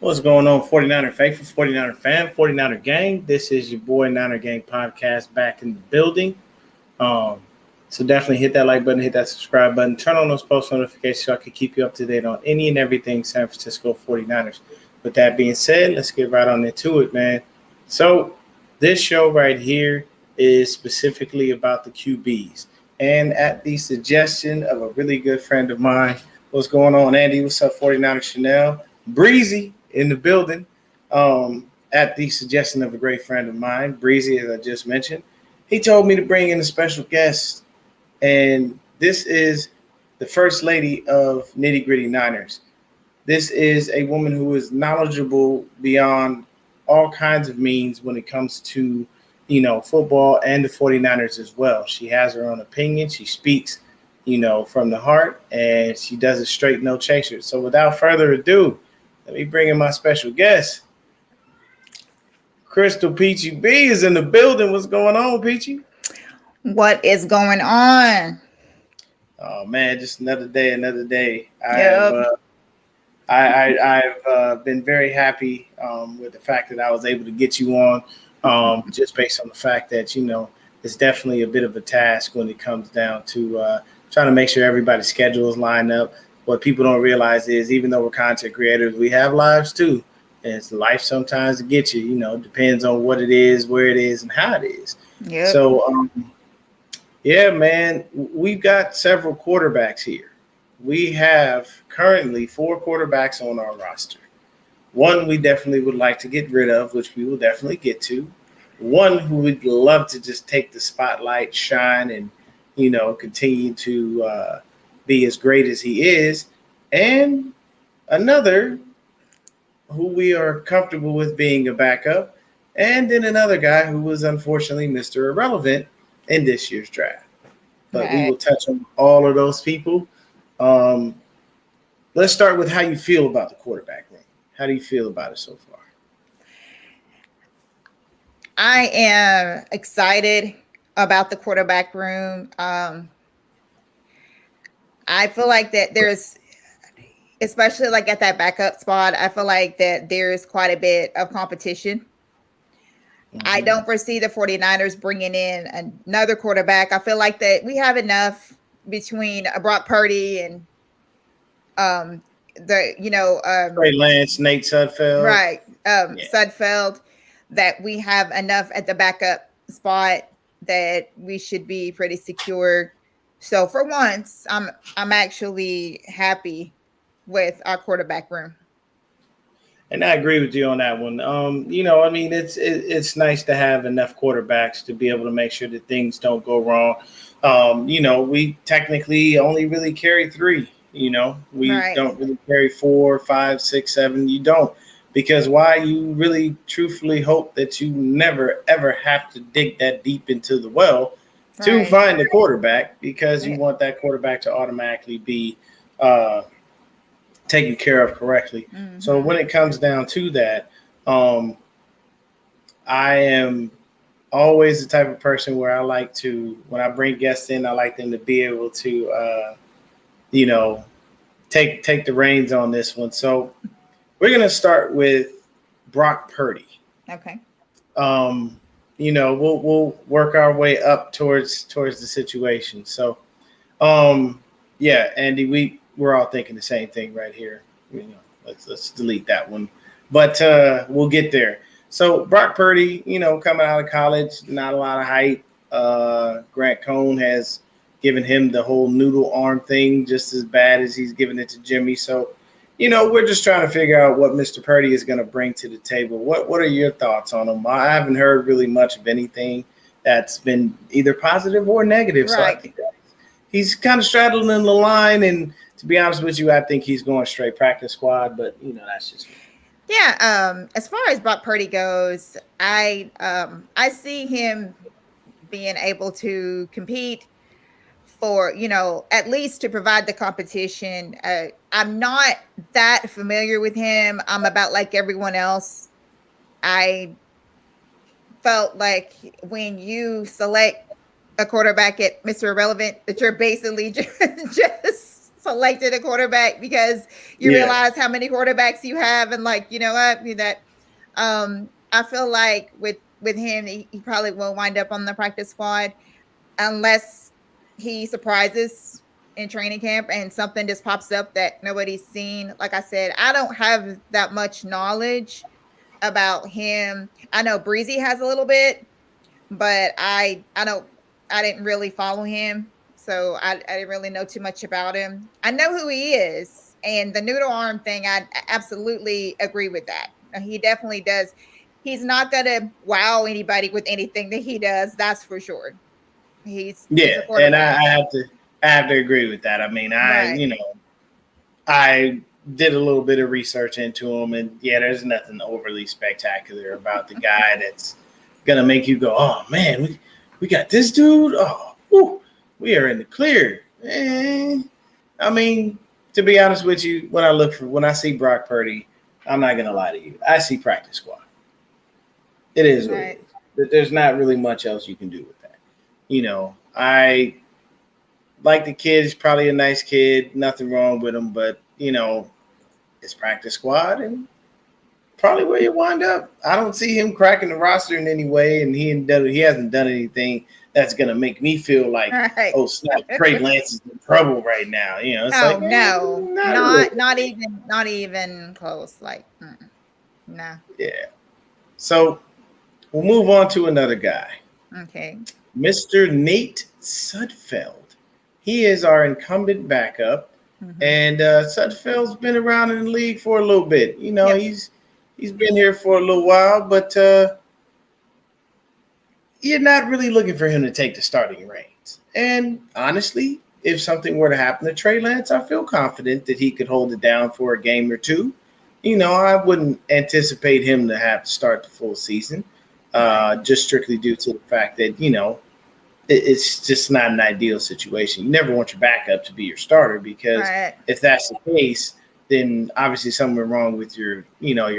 What's going on, 49er faithful, 49er fan, 49er gang? This is your boy Niner Gang podcast back in the building. Um, so definitely hit that like button, hit that subscribe button, turn on those post notifications so I can keep you up to date on any and everything San Francisco 49ers. With that being said, let's get right on into it, man. So this show right here is specifically about the QBs. And at the suggestion of a really good friend of mine, what's going on, Andy? What's up, 49er Chanel? Breezy in the building, at the suggestion of a great friend of mine, Breezy, as I just mentioned. He told me to bring in a special guest, and this is the first lady of Nitty Gritty Niners. This is a woman who is knowledgeable beyond all kinds of means when it comes to, football and the 49ers as well. She has her own opinion. She speaks, from the heart, and she does it straight, no chasers. So without further ado, let me bring in my special guest. Crystal Peachy B is in the building. What's going on, Peachy? What is going on? Oh man, just another day. Yep. I've been very happy with the fact that I was able to get you on, just based on the fact that it's definitely a bit of a task when it comes down to trying to make sure everybody's schedules line up. What people don't realize is, even though we're content creators, we have lives too. And it's life sometimes to get you, depends on what it is, where it is, and how it is. Yep. So, yeah, man, we've got several quarterbacks here. We have currently 4 quarterbacks on our roster. One we definitely would like to get rid of, which we will definitely get to. One who would love to just take the spotlight, shine, and, continue to be as great as he is, and another who we are comfortable with being a backup, and then another guy who was unfortunately Mr. Irrelevant in this year's draft. But we will touch on all of those people. Let's start with how you feel about the quarterback room. How do you feel about it so far? I am excited about the quarterback room. I feel like that there's, especially like at that backup spot, I feel like that there's quite a bit of competition. Mm-hmm. I don't foresee the 49ers bringing in another quarterback. I feel like that we have enough between Brock Purdy and Trey Lance, Nate Sudfeld. Right. Sudfeld, that we have enough at the backup spot that we should be pretty secure. So for once, I'm actually happy with our quarterback room. And I agree with you on that one. It's nice to have enough quarterbacks to be able to make sure that things don't go wrong. We technically only really carry 3. We right. don't really carry 4, 5, 6, 7. You don't. Because why? You really truthfully hope that you never, ever have to dig that deep into the well to find a quarterback, because you want that quarterback to automatically be taken care of correctly. Mm-hmm. So when it comes down to that, I am always the type of person where I like to, when I bring guests in, I like them to be able to, take the reins on this one. So we're going to start with Brock Purdy. Okay. We'll work our way up towards the situation. So, yeah, Andy, we're all thinking the same thing right here. Let's delete that one, but we'll get there. So Brock Purdy, coming out of college, not a lot of hype. Grant Cohn has given him the whole noodle arm thing just as bad as he's given it to Jimmy. So, we're just trying to figure out what Mr. Purdy is going to bring to the table. What are your thoughts on him? I haven't heard really much of anything that's been either positive or negative. Right. So I think he's kind of straddling in the line, and to be honest with you, I think he's going straight practice squad, but that's just me. Yeah, as far as Brock Purdy goes, I see him being able to compete for, at least to provide the competition. I'm not that familiar with him. I'm about like everyone else. I felt like when you select a quarterback at Mr. Irrelevant, that you're basically just selected a quarterback because you realize how many quarterbacks you have, and like, you know what, that I feel like with him, he probably will wind up on the practice squad unless he surprises in training camp and something just pops up that nobody's seen. Like I said, I don't have that much knowledge about him. I know Breezy has a little bit, but I didn't really follow him, so I didn't really know too much about him. I know who he is, and the noodle arm thing, I absolutely agree with that. He definitely does. He's not gonna wow anybody with anything that he does. That's for sure. He's and I have to agree with that. I mean, I did a little bit of research into him, and there's nothing overly spectacular about the guy that's gonna make you go, oh man, we got this dude. Oh, whew, we are in the clear. I mean, to be honest with you, when I see Brock Purdy, I'm not gonna lie to you. I see practice squad. It is what it is. There's not really much else you can do with that. I like the kid. He's probably a nice kid. Nothing wrong with him, but it's practice squad and probably where you wind up. I don't see him cracking the roster in any way, and he hasn't done anything that's gonna make me feel like, oh snap, Trey Lance is in trouble right now. Not even close. Like, no. Yeah. So we'll move on to another guy. Okay. Mr. Nate Sudfeld. He is our incumbent backup, and Sudfeld's been around in the league for a little bit. He's been here for a little while, but you're not really looking for him to take the starting reins. And honestly, if something were to happen to Trey Lance, I feel confident that he could hold it down for a game or two. I wouldn't anticipate him to have to start the full season, just strictly due to the fact that, it's just not an ideal situation. You never want your backup to be your starter because if that's the case, then obviously something wrong with your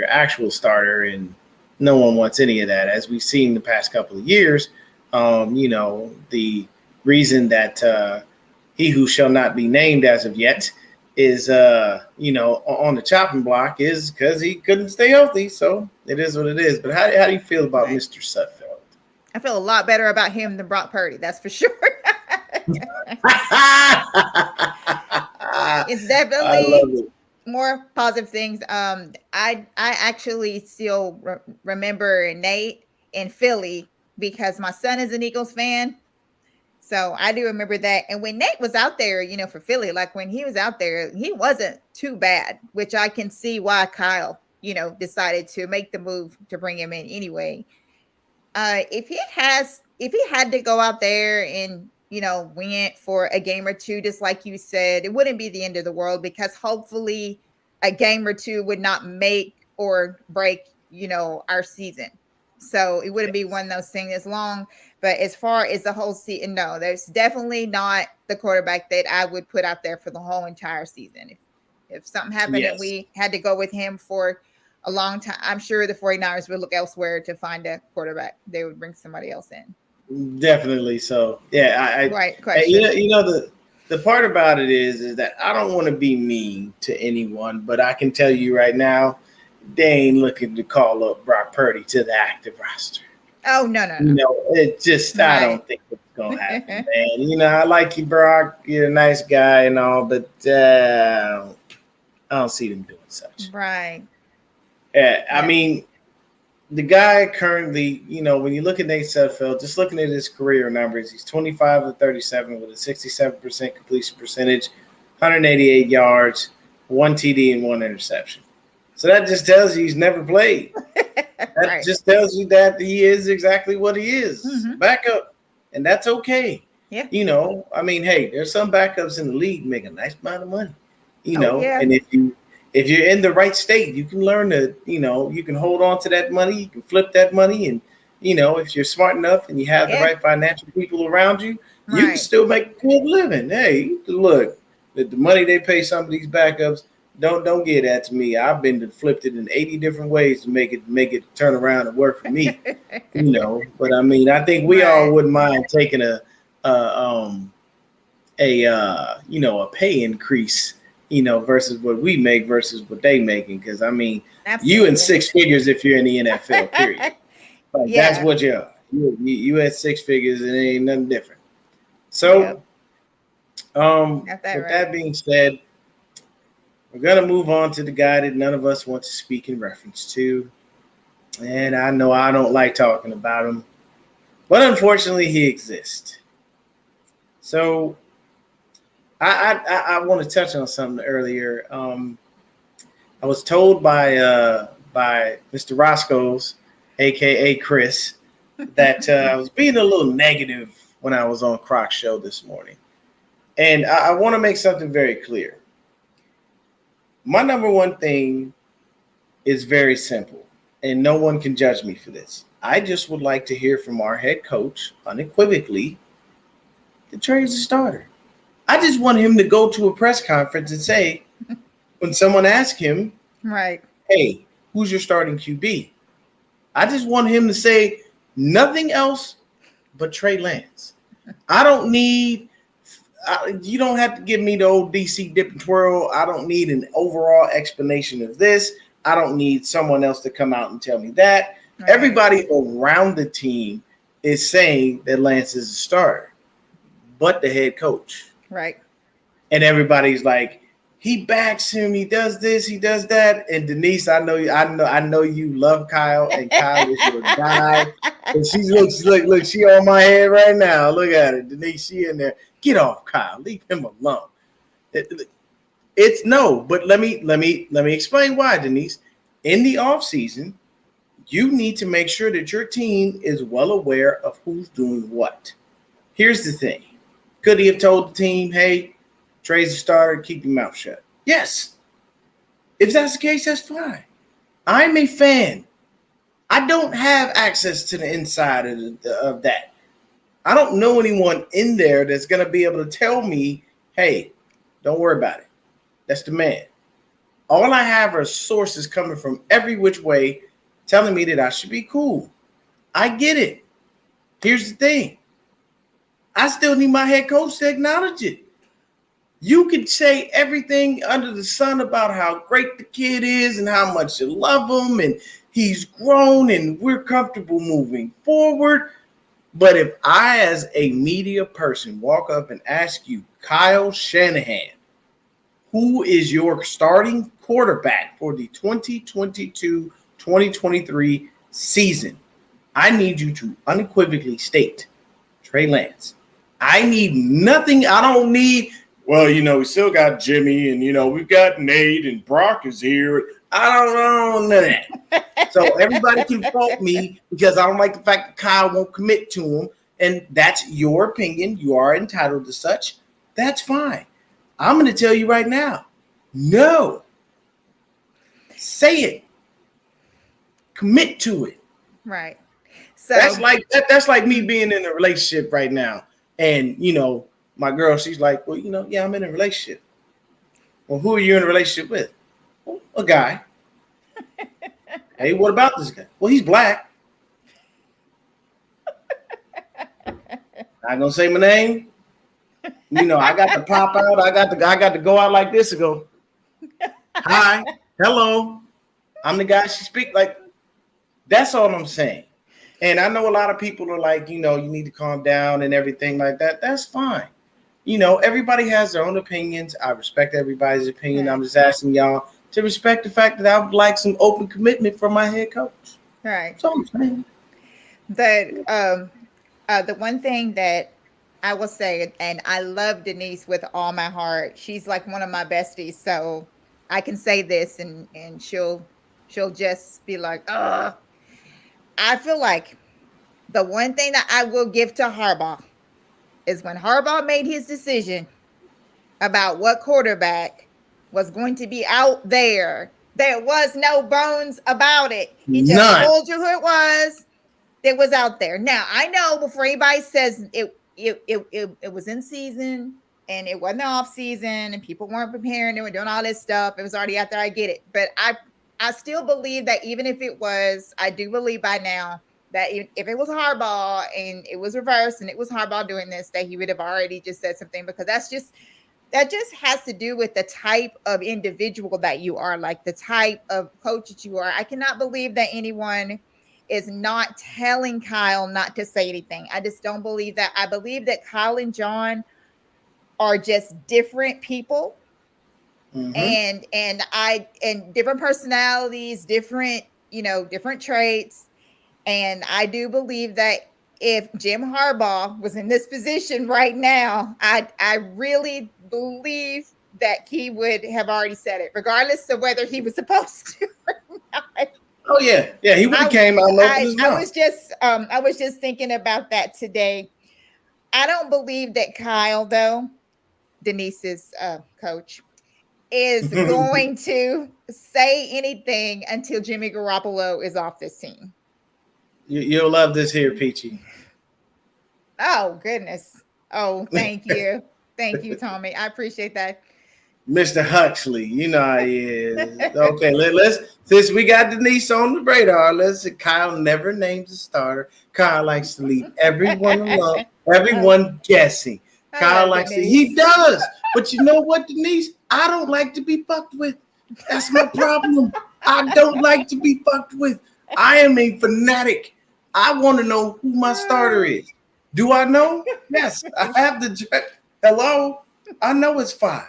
actual starter, and no one wants any of that. As we've seen the past couple of years, the reason that he who shall not be named as of yet is, on the chopping block is because he couldn't stay healthy. So it is what it is. But how do you feel about Mr. Sudfeld? I feel a lot better about him than Brock Purdy. That's for sure. It's definitely more positive things. I actually still remember Nate in Philly because my son is an Eagles fan. So I do remember that. And when Nate was out there, for Philly, like when he was out there, he wasn't too bad, which I can see why Kyle, decided to make the move to bring him in anyway. If he had to go out there and, went for a game or two, just like you said, it wouldn't be the end of the world because hopefully a game or two would not make or break, our season. So it wouldn't be one of those things as long. But as far as the whole season, no, there's definitely not the quarterback that I would put out there for the whole entire season. If something happened and we had to go with him for a long time, I'm sure the 49ers would look elsewhere to find a quarterback. They would bring somebody else in. Definitely so. Yeah. The part about it is that I don't want to be mean to anyone, but I can tell you right now, they ain't looking to call up Brock Purdy to the active roster. Oh, no. It just, I don't think it's going to happen, man. I like you, Brock. You're a nice guy and all, but I don't see them doing such. Right. I mean, the guy currently, when you look at Nate Sudfeld, just looking at his career numbers, he's 25 of 37 with a 67% completion percentage, 188 yards, 1 TD, and 1 interception. So that just tells you he's never played. That just tells you that he is exactly what he is, backup, and that's okay. Yeah. I mean, hey, there's some backups in the league make a nice amount of money, and if you're in the right state, you can learn to, you can hold on to that money, you can flip that money, and if you're smart enough and you have the right financial people around you, you can still make a good living. Hey, look, the money they pay some of these backups. Don't get that to me. I've been flipped it in 80 different ways to make it turn around and work for me. But I mean, I think we all wouldn't mind taking a a pay increase, versus what we make versus what they making. Because I mean, you in Absolutely. six figures if you're in the NFL. Period. Like that's Yeah. what you are. You at six figures and it ain't nothing different. So, Yep. Got that with that right. being said, we're gonna move on to the guy that none of us want to speak in reference to, and I know I don't like talking about him, but unfortunately, he exists. So, I want to touch on something earlier. I was told by Mr. Roscoe's, aka Chris, that I was being a little negative when I was on Croc's show this morning. And I want to make something very clear. My number one thing is very simple, and no one can judge me for this. I just would like to hear from our head coach unequivocally that Trey's a starter. I just want him to go to a press conference and say, when someone asks him, Right. hey, who's your starting QB? I just want him to say nothing else but Trey Lance. I don't need you don't have to give me the old DC dip and twirl. I don't need an overall explanation of this. I don't need someone else to come out and tell me that. Right. Everybody around the team is saying that Lance is a starter, but the head coach. Right. And everybody's like, he backs him, he does this, he does that. And Denise, I know you love Kyle, and Kyle is your guy. And she looks, look, she on my head right now. Look at it. Denise, she in there. Get off Kyle. Leave him alone. It's no, but let me explain why, Denise. In the offseason, you need to make sure that your team is well aware of who's doing what. Here's the thing. Could he have told the team, hey, Trey's a starter, keep your mouth shut? Yes. If that's the case, that's fine. I'm a fan. I don't have access to the inside of that. I don't know anyone in there that's going to be able to tell me, hey, don't worry about it. That's the man. All I have are sources coming from every which way telling me that I should be cool. I get it. Here's the thing. I still need my head coach to acknowledge it. You can say everything under the sun about how great the kid is and how much you love him and he's grown and we're comfortable moving forward. But if I, as a media person, walk up and ask you, Kyle Shanahan, who is your starting quarterback for the 2022-2023 season, I need you to unequivocally state Trey Lance. I need nothing. I don't need, well, we still got Jimmy and, we've got Nate and Brock is here. I don't know none of that. So everybody can fault me because I don't like the fact that Kyle won't commit to him. And that's your opinion. You are entitled to such. That's fine. I'm going to tell you right now. No. Say it. Commit to it. Right. So That's like me being in a relationship right now. And, my girl, she's like, well, yeah, I'm in a relationship. Well, who are you in a relationship with? Well, a guy. Hey, what about this guy? Well, he's black. Not gonna say my name. I got to pop out. I got to go out like this and go, hi, hello. I'm the guy she speak like. That's all I'm saying. And I know a lot of people are like, you need to calm down and everything like that. That's fine. Everybody has their own opinions. I respect everybody's opinion. Right. I'm just asking y'all to respect the fact that I would like some open commitment from my head coach. right. So I'm saying. The one thing that I will say, and I love Denise with all my heart. She's like one of my besties, so I can say this, and she'll just be like, "Oh." I feel like the one thing that I will give to Harbaugh is when Harbaugh made his decision about what quarterback was going to be out there. There was no bones about it. He just None. told you who it was that was out there. Now, I know before anybody says it was in season and it wasn't off season and people weren't preparing, they were doing all this stuff. It was already out there. I get it. But I still believe that even if it was, I do believe by now that if it was Harbaugh and it was reversed and it was Harbaugh doing this, that he would have already just said something, because that just has to do with the type of individual that you are, like the type of coach that you are. I cannot believe that anyone is not telling Kyle not to say anything. I just don't believe that. I believe that Kyle and John are just different people. And different personalities, different traits. And I do believe that if Jim Harbaugh was in this position right now, I really believe that he would have already said it, regardless of whether he was supposed to or not. Oh yeah, he would have came out and opened his mouth. I was just thinking about that today. I don't believe that Kyle, though, Denise's coach, is going to say anything until Jimmy Garoppolo is off this team. You'll love this here, Peachy. Oh, goodness. Oh, thank you. Thank you, Tommy. I appreciate that. Mr. Huxley, you know how he is. Okay, let's since we got Denise on the radar, Kyle never names a starter. Kyle likes to leave everyone alone, everyone guessing. Kyle likes to, he does. But you know what, Denise? I don't like to be fucked with. That's my problem. I don't like to be fucked with. I am a fanatic. I want to know who my starter is. Do I know? Yes, I have the. Hello, I know it's 5.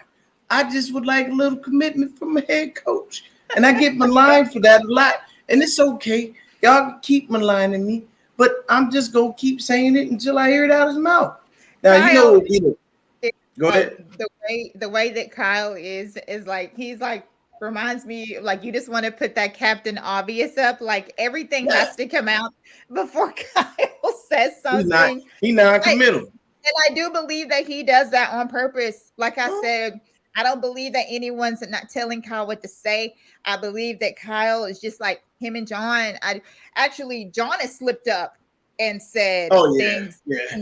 I just would like a little commitment from a head coach, and I get maligned for that a lot. And it's okay. Y'all can keep maligning me, but I'm just gonna keep saying it until I hear it out of his mouth. Now Kyle, you know what, Peter. Go ahead. The way that Kyle is like, he's like, reminds me, like, you just want to put that Captain Obvious up, like everything has to come out before Kyle says something. He's non-committal. And I do believe that he does that on purpose. Like I said, I don't believe that anyone's not telling Kyle what to say. I believe that Kyle is just like him and John. John has slipped up and said things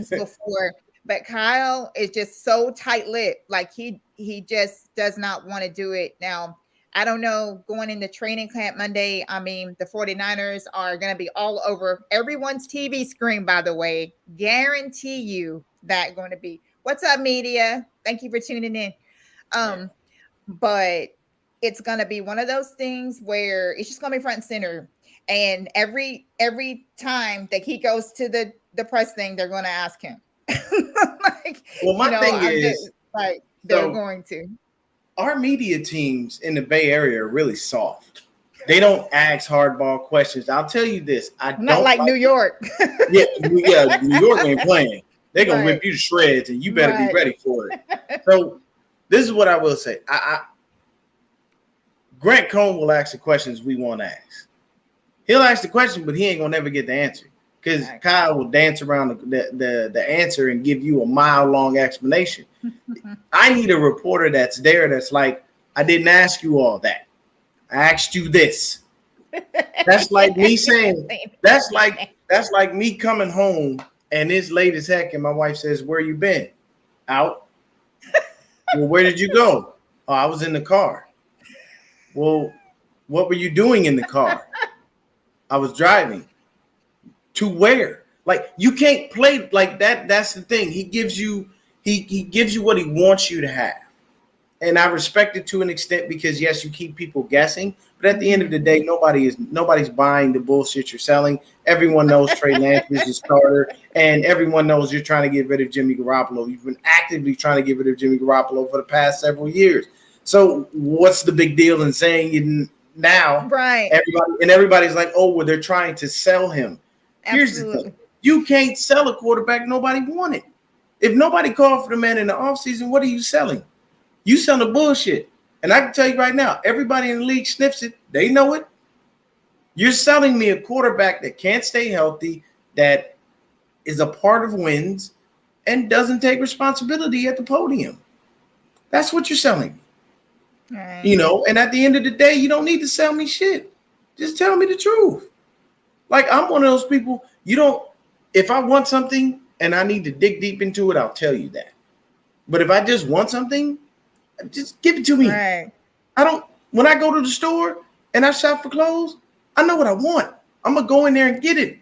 before. But Kyle is just so tight-lipped. Like he just does not want to do it. Now, I don't know, going into training camp Monday, I mean, the 49ers are going to be all over everyone's TV screen, by the way. Guarantee you that going to be. What's up, media? Thank you for tuning in. But it's going to be one of those things where it's just going to be front and center. And every time that he goes to the press thing, they're going to ask him. My thing is, they're going to. Our media teams in the Bay Area are really soft. They don't ask hardball questions. I'll tell you this. Not like New York. New York ain't playing. They're going to rip you to shreds, and you better be ready for it. So this is what I will say. Grant Cohn will ask the questions we want to ask. He'll ask the question, but he ain't going to never get the answer. Because Kyle will dance around the answer and give you a mile-long explanation. I need a reporter that's there that's like, I didn't ask you all that. I asked you this. That's like me saying, that's like me coming home and it's late as heck and my wife says, where you been? Out. Well, where did you go? Oh, I was in the car. Well, what were you doing in the car? I was driving. To where? Like, you can't play like that. That's the thing. He gives you what he wants you to have. And I respect it to an extent because yes, you keep people guessing, but at the end of the day, nobody's buying the bullshit you're selling. Everyone knows Trey Lance is a starter, and everyone knows you're trying to get rid of Jimmy Garoppolo. You've been actively trying to get rid of Jimmy Garoppolo for the past several years. So what's the big deal in saying it now? Right. Everybody's like, oh, well, they're trying to sell him. Here's the thing. You can't sell a quarterback nobody wanted. If nobody called for the man in the offseason, what are you selling? You selling bullshit. And I can tell you right now, everybody in the league sniffs it. They know it. You're selling me a quarterback that can't stay healthy, that is a part of wins, and doesn't take responsibility at the podium. That's what you're selling me. Right. And at the end of the day, you don't need to sell me shit. Just tell me the truth. Like, I'm one of those people, if I want something and I need to dig deep into it, I'll tell you that. But if I just want something, just give it to me. Right. When I go to the store and I shop for clothes, I know what I want. I'm going to go in there and get it.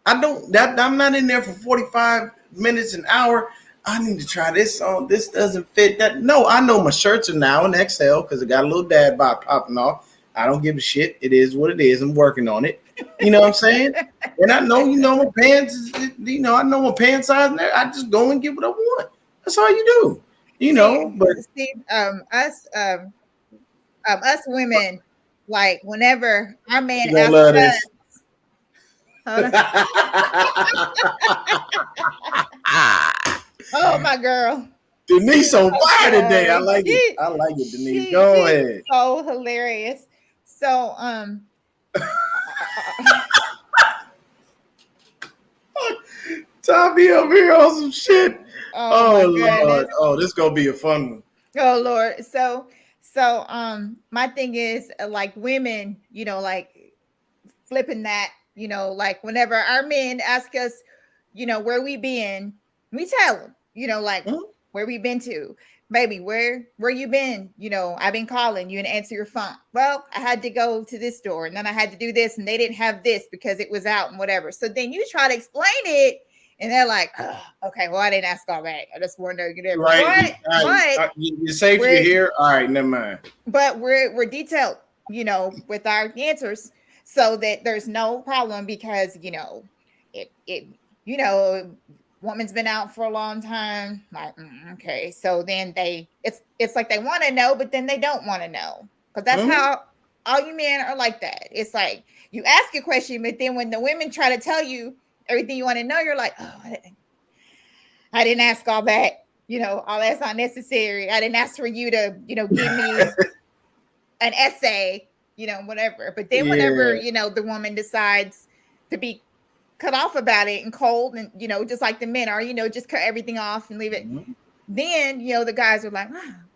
I'm not in there for 45 minutes, an hour. I need to try this on. This doesn't fit. That no, I know my shirts are now in XL because it got a little dad bod popping off. I don't give a shit. It is what it is. I'm working on it. You know what I'm saying? And I know, my pants. I know my pants size. And I just go and get what I want. That's all you do. But us women, like whenever our man you gonna asks love us, this. oh my girl. Denise on fire today. I Okay. like it. I like it, Denise. Go ahead. So hilarious. So Tommy over here on some shit. oh my Lord. goodness. Oh, this gonna be a fun one. Oh Lord. So my thing is like women, like flipping that, like whenever our men ask us, where we been, we tell them, like where we been to. Baby, where you been? I've been calling you and answer your phone. Well, I had to go to this store and then I had to do this and they didn't have this because it was out and whatever. So then you try to explain it and they're like, oh, okay, well, I didn't ask all that. I just wanted to get right. But you're safe. You're here. All right, never mind. But we're detailed, with our answers so that there's no problem because woman's been out for a long time. Like, okay. So then it's like they want to know, but then they don't want to know. Because that's how all you men are like that. It's like you ask a question, but then when the women try to tell you everything you want to know, you're like, oh, I didn't ask all that. All that's not necessary. I didn't ask for you to, give me an essay, whatever. But then whenever, the woman decides to be cut off about it and cold and just like the men are, just cut everything off and leave it, then the guys are like,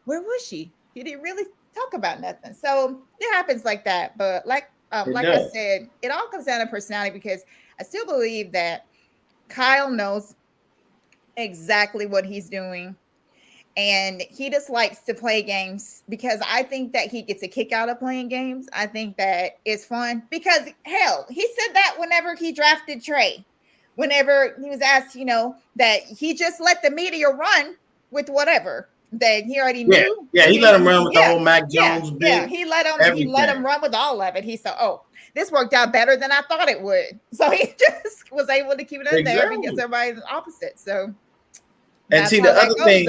where was she? You didn't really talk about nothing. So it happens like that. But like I said, it all comes down to personality because I still believe that Kyle knows exactly what he's doing. And he just likes to play games because I think that he gets a kick out of playing games. I think that it's fun because, hell, he said that whenever he drafted Trey, whenever he was asked, that he just let the media run with whatever that he already knew. Yeah, he let him run with the whole Mac Jones bit. Yeah, he let him run with all of it. He said, oh, this worked out better than I thought it would. So he just was able to keep it in there because everybody's opposite. So, and see, the other thing.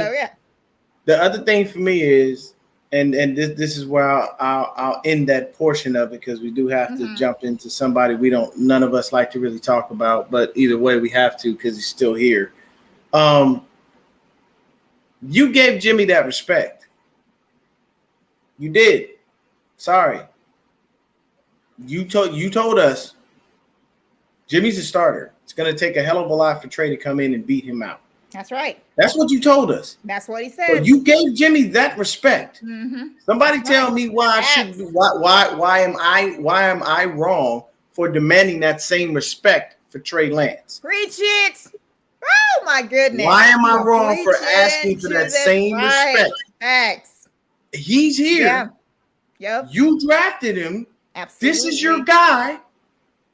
The other thing for me is, and this is where I'll end that portion of it because we do have to jump into somebody none of us like to really talk about, but either way we have to because he's still here. You gave Jimmy that respect. You did. Sorry. You told us Jimmy's a starter. It's going to take a hell of a lot for Trey to come in and beat him out. That's right. That's what you told us. That's what he said. So you gave Jimmy that respect. Somebody tell me why I should. Why am I wrong for demanding that same respect for Trey Lance? Preach it. Oh my goodness. Why am I wrong for asking for that same respect? Facts. He's here. Yeah. Yep. You drafted him. Absolutely. This is your guy.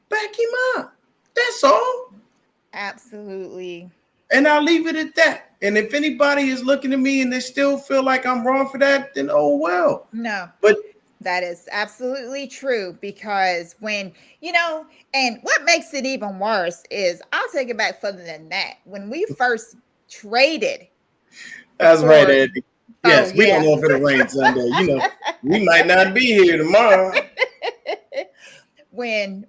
Back him up. That's all. Absolutely. And I'll leave it at that. And if anybody is looking at me and they still feel like I'm wrong for that, then oh well. No. But that is absolutely true because when, and what makes it even worse is I'll take it back further than that. When we first traded. That's right, Andy. Yes, we don't know if it'll rain Sunday. We might not be here tomorrow. When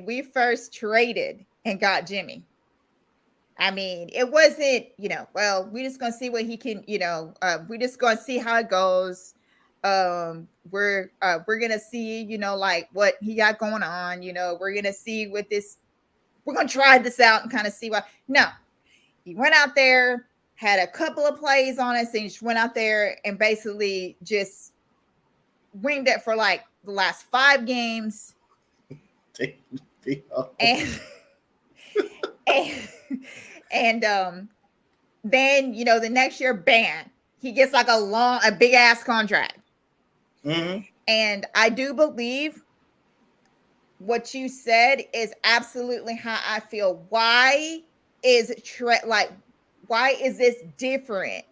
we first traded and got Jimmy. I mean, it wasn't, well, we're just going to see what he can, we're just going to see how it goes. We're going to see, like what he got going on, we're going to see we're going to try this out and kind of see what, no, he went out there, had a couple of plays on us and just went out there and basically just winged it for like the last 5 games. And then the next year, bam, he gets like a big ass contract. And I do believe what you said is absolutely how I feel. Why is Trey like? Why is this different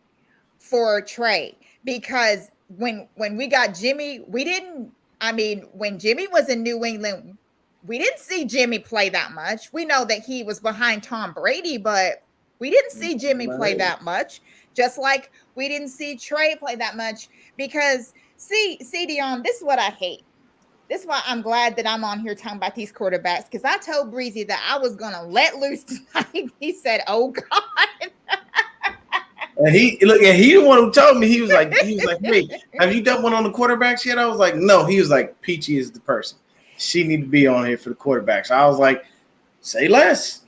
for Trey? Because when we got Jimmy, we didn't. I mean, when Jimmy was in New England, we didn't see Jimmy play that much. We know that he was behind Tom Brady, but we didn't see Jimmy play that much. Just like we didn't see Trey play that much. Because see, Dion, this is what I hate. This is why I'm glad that I'm on here talking about these quarterbacks, because I told Breezy that I was gonna let loose tonight. He said, "Oh God." And he the one who told me. He was like, "Hey, have you done one on the quarterbacks yet?" I was like, "No." He was like, "Peachy is the person. She need to be on here for the quarterbacks." I was like, "Say less.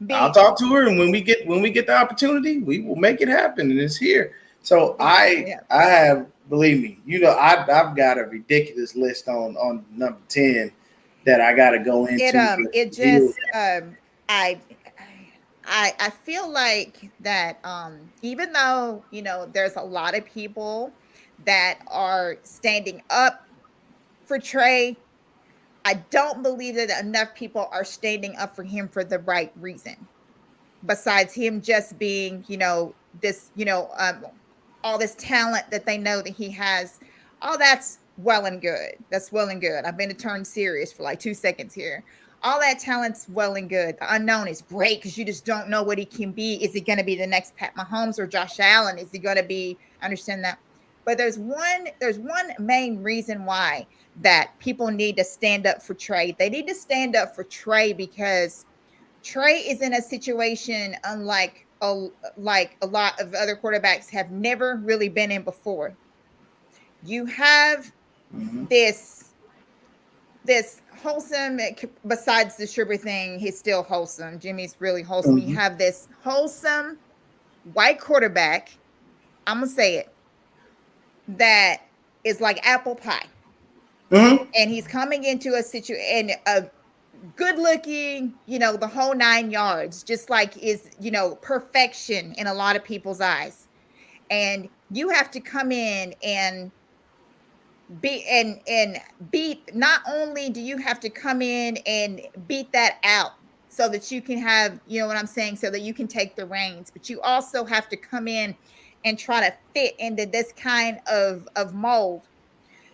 I'll talk to her, and when we get the opportunity, we will make it happen, and it's here." So I have, believe me, I've got a ridiculous list on number 10 that I got to go into. It just I feel like that even though there's a lot of people that are standing up for Trey, I don't believe that enough people are standing up for him for the right reason. Besides him just being, this, all this talent that they know that he has, all that's well and good. That's well and good. I've been to turn serious for like 2 seconds here. All that talent's well and good. The unknown is great because you just don't know what he can be. Is he going to be the next Pat Mahomes or Josh Allen? Is he going to be? I understand that. But there's one main reason why that people need to stand up for Trey. They need to stand up for Trey because Trey is in a situation unlike a lot of other quarterbacks have never really been in before. You have this wholesome, besides the sugar thing, he's still wholesome. Jimmy's really wholesome. You have this wholesome white quarterback, I'm gonna say it, that is like apple pie. And he's coming into a situation, a good looking, the whole 9 yards, just like is, perfection in a lot of people's eyes. And you have to come in and beat, not only do you have to come in and beat that out so that you can have, what I'm saying, so that you can take the reins, but you also have to come in and try to fit into this kind of mold,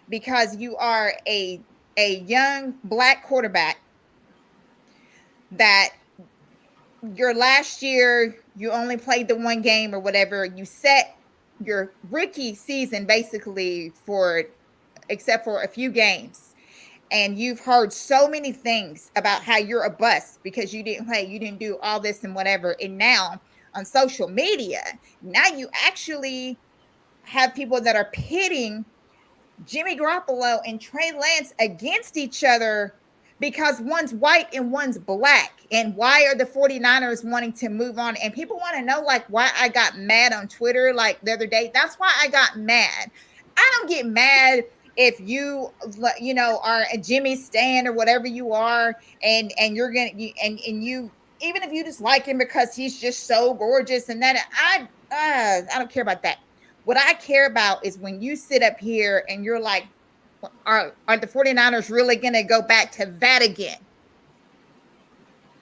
because you are a young Black quarterback that your last year you only played the one game or whatever. You set your rookie season basically except for a few games, and you've heard so many things about how you're a bust because you didn't play, you didn't do all this and whatever. And now on social media, now you actually have people that are pitting Jimmy Garoppolo and Trey Lance against each other because one's white and one's Black. And why are the 49ers wanting to move on? And people want to know like why I got mad on Twitter like the other day. That's why I got mad. I don't get mad if you are a Jimmy stan or whatever you are, and you're gonna and you, even if you just like him because he's just so gorgeous, and that I don't care about that. What I care about is when you sit up here and you're like, are the 49ers really going to go back to that again?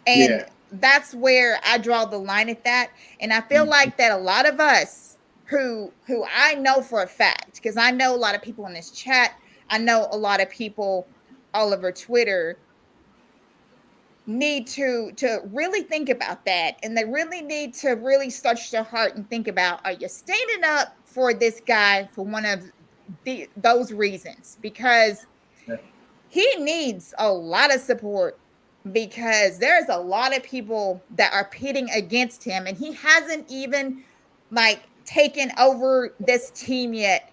And that's where I draw the line at that. And I feel like that a lot of us who I know for a fact, because I know a lot of people in this chat, I know a lot of people all over Twitter, need to really think about that. And they really need to really search their heart and think about, are you standing up for this guy for one of those reasons? Because he needs a lot of support, because there's a lot of people that are pitting against him, and he hasn't even like taken over this team yet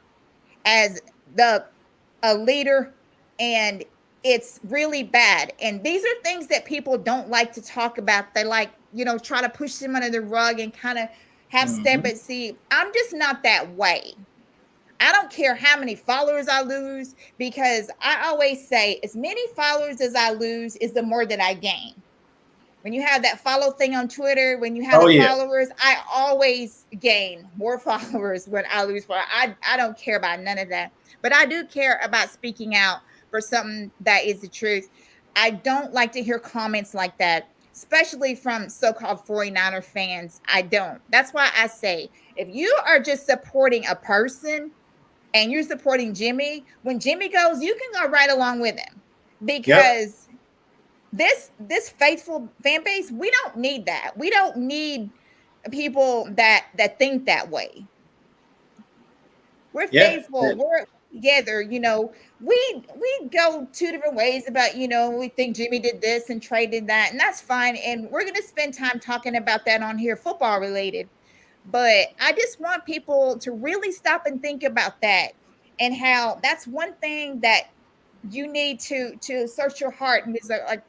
as a leader, and it's really bad. And these are things that people don't like to talk about. They like, try to push them under the rug and kind of have step and see. I'm just not that way. I don't care how many followers I lose, because I always say as many followers as I lose is the more that I gain. When you have that follow thing on Twitter, when you have followers, I always gain more followers when I lose. I don't care about none of that. But I do care about speaking out for something that is the truth. I don't like to hear comments like that, especially from so-called 49er fans. I don't. That's why I say, if you are just supporting a person and you're supporting Jimmy, when Jimmy goes, you can go right along with him, Yep. because this faithful fan base, we don't need that. We don't need people that think that way. We're Yeah. faithful. We're together. We go two different ways about, we think Jimmy did this and Trey did that, and that's fine. And we're gonna spend time talking about that on here, football related. But I just want people to really stop and think about that, and how that's one thing that you need to search your heart, and is like,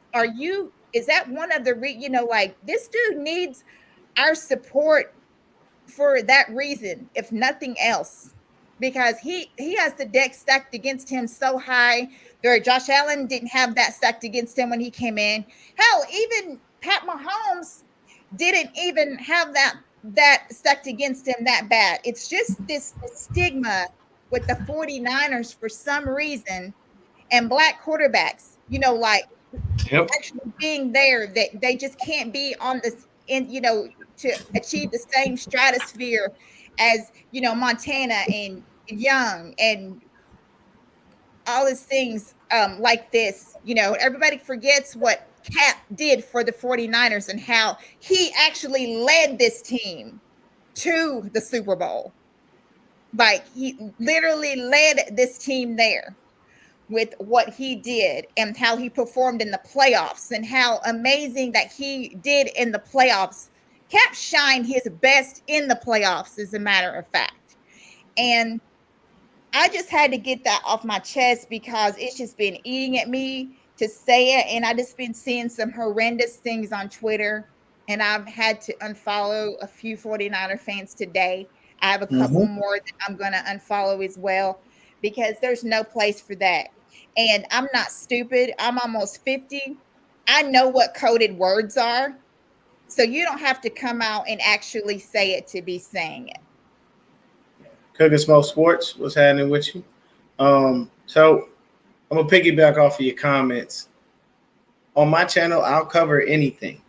is that one of the like, this dude needs our support for that reason, if nothing else, because he has the deck stacked against him so high. There, Josh Allen didn't have that stacked against him when he came in. Hell, even Pat Mahomes didn't even have that stacked against him that bad. It's just this stigma with the 49ers for some reason, and black quarterbacks, like Yep. actually being there, that they just can't be on this in, to achieve the same stratosphere as, Montana and Young and all these things, like this. Everybody forgets what Cap did for the 49ers and how he actually led this team to the Super Bowl. Like, he literally led this team there with what he did and how he performed in the playoffs and how amazing that he did in the playoffs. Cap shined his best in the playoffs, as a matter of fact. And I just had to get that off my chest, because it's just been eating at me to say it. And I just been seeing some horrendous things on Twitter. And I've had to unfollow a few 49er fans today. I have a couple Mm-hmm. more that I'm going to unfollow as well, because there's no place for that. And I'm not stupid. I'm almost 50. I know what coded words are. So you don't have to come out and actually say it to be saying it. Cooking Smoke Sports, what's happening with you? So I'm gonna piggyback off of your comments. On my channel, I'll cover anything.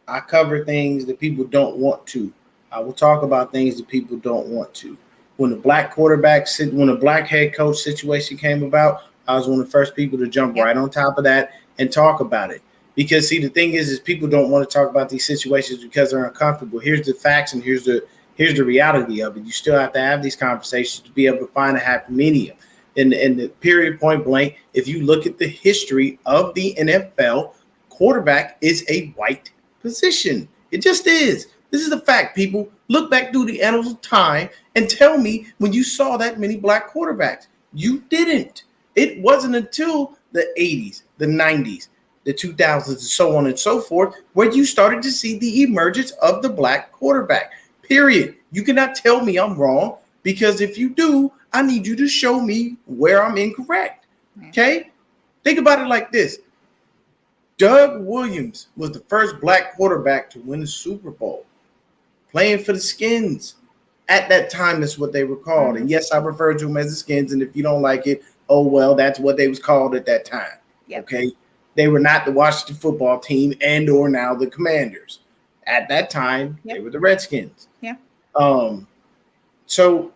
I cover things that people don't want to. I will talk about things that people don't want to. When the when the black head coach situation came about, I was one of the first people to jump right on top of that and talk about it. Because see, the thing is people don't want to talk about these situations because they're uncomfortable. Here's the facts and here's the reality of it. You still have to have these conversations to be able to find a happy medium. In the period point blank, if you look at the history of the NFL, quarterback is a white position. It just is. This is a fact, people. Look back through the annals of time and tell me when you saw that many black quarterbacks. You didn't. It wasn't until the 80s, the 90s, the 2000s, and so on and so forth, where you started to see the emergence of the black quarterback. Period. You cannot tell me I'm wrong, because if you do, I need you to show me where I'm incorrect. Okay? Think about it like this. Doug Williams was the first black quarterback to win the Super Bowl, playing for the Skins. At that time, that's what they were called. And yes, I refer to them as the Skins. And if you don't like it, oh, well, that's what they was called at that time. Yep. Okay? They were not the Washington football team and or now the Commanders. At that time, they were the Redskins. Yeah. So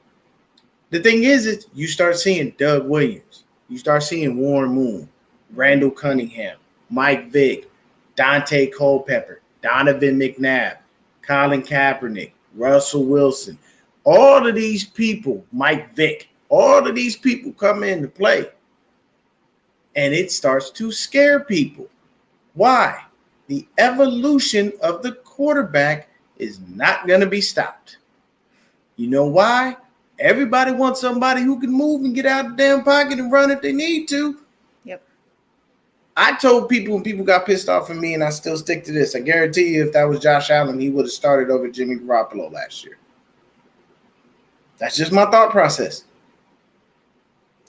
the thing is you start seeing Doug Williams. You start seeing Warren Moon, Randall Cunningham, Mike Vick, Dante Culpepper, Donovan McNabb, Colin Kaepernick, Russell Wilson. All of these people, Mike Vick, all of these people come into play. And it starts to scare people. Why? The evolution of the quarterback is not going to be stopped. You know why? Everybody wants somebody who can move and get out of the damn pocket and run if they need to. Yep. I told people when people got pissed off at me, and I still stick to this. I guarantee you, if that was Josh Allen, he would have started over Jimmy Garoppolo last year. That's just my thought process.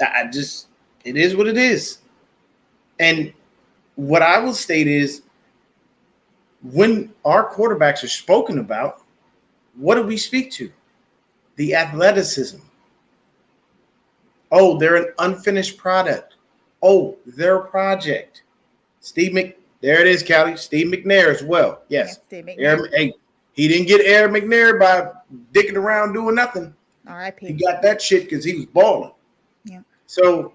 It is what it is. And what I will state is, when our quarterbacks are spoken about, what do we speak to? The athleticism. Oh, they're an unfinished product. Oh, they're a project. There it is, Callie. Steve McNair as well. Yes. Yeah, Steve McNair. Hey, he didn't get Aaron McNair by dicking around doing nothing. R.I.P. He got that shit because he was balling. Yeah. So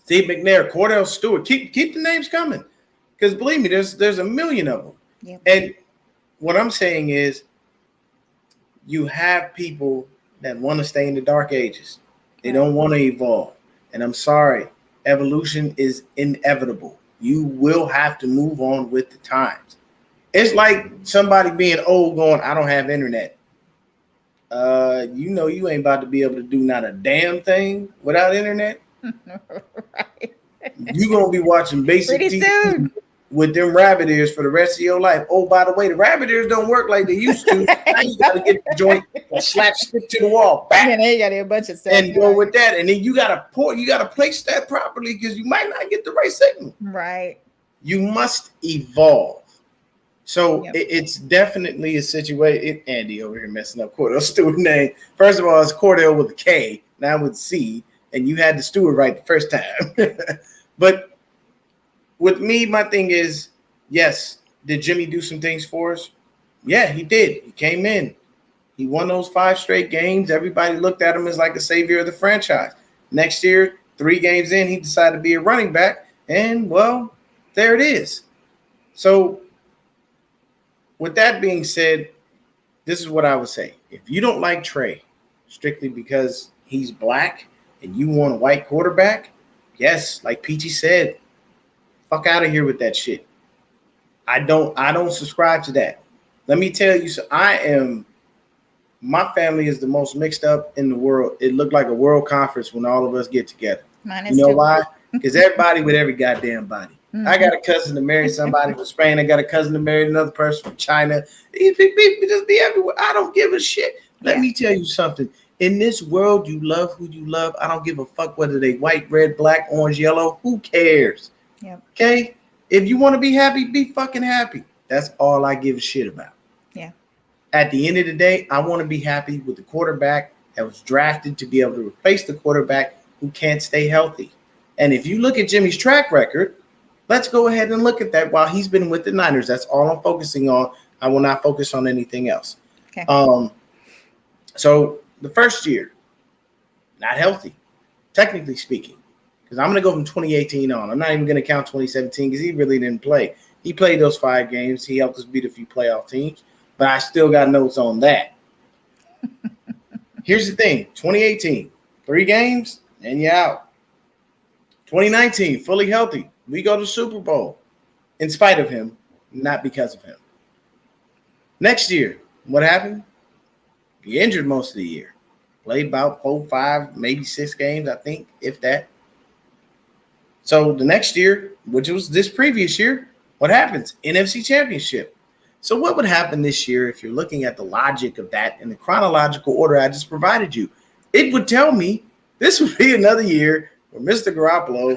Steve McNair, Cordell Stewart, keep the names coming. Because believe me, there's a million of them. Yeah. And what I'm saying is you have people that want to stay in the dark ages. They don't want to evolve. And I'm sorry, evolution is inevitable. You will have to move on with the times. It's like somebody being old going, I don't have internet. You ain't about to be able to do not a damn thing without internet. Right. You're going to be watching basic Pretty TV soon. with them rabbit ears for the rest of your life. Oh, by the way, the rabbit ears don't work like they used to. Now you got to get the joint and stick to the wall. Back. Yeah, now you got to do a bunch of stuff. And go with that. And then you got to place that properly because you might not get the right signal. Right. You must evolve. So it's definitely a situation. Andy over here messing up Cordell Stewart name. First of all, it's Cordell with a K, now with C, and you had the Stewart right the first time. But with me, my thing is, yes, did Jimmy do some things for us? Yeah, he did. He came in. He won those 5 straight games. Everybody looked at him as like a savior of the franchise. Next year, 3 games in, he decided to be a running back, and, well, there it is. So with that being said, this is what I would say. If you don't like Trey strictly because he's black and you want a white quarterback, yes, like Peachy said, fuck out of here with that shit. I don't subscribe to that. Let me tell you, my family is the most mixed up in the world. It looked like a world conference when all of us get together. You know why? Because everybody with every goddamn body. Mm-hmm. I got a cousin that married somebody from Spain. I got a cousin that married another person from China. These people just be everywhere. I don't give a shit. Let me tell you something. In this world, you love who you love. I don't give a fuck whether they white, red, black, orange, yellow. Who cares? Yep. Okay? If you want to be happy, be fucking happy. That's all I give a shit about. Yeah. At the end of the day, I want to be happy with the quarterback that was drafted to be able to replace the quarterback who can't stay healthy. And if you look at Jimmy's track record, let's go ahead and look at that while he's been with the Niners. That's all I'm focusing on. I will not focus on anything else. Okay. So the first year, not healthy, technically speaking, because I'm going to go from 2018 on. I'm not even going to count 2017 because he really didn't play. He played those 5 games. He helped us beat a few playoff teams, but I still got notes on that. Here's the thing. 2018, 3 games, and you're out. 2019, fully healthy. We go to Super Bowl in spite of him, not because of him. Next year, what happened? He injured most of the year. Played about 4, 5, maybe 6 games, I think, if that. So the next year, which was this previous year, what happens? NFC Championship. So what would happen this year if you're looking at the logic of that in the chronological order I just provided you? It would tell me this would be another year where Mr. Garoppolo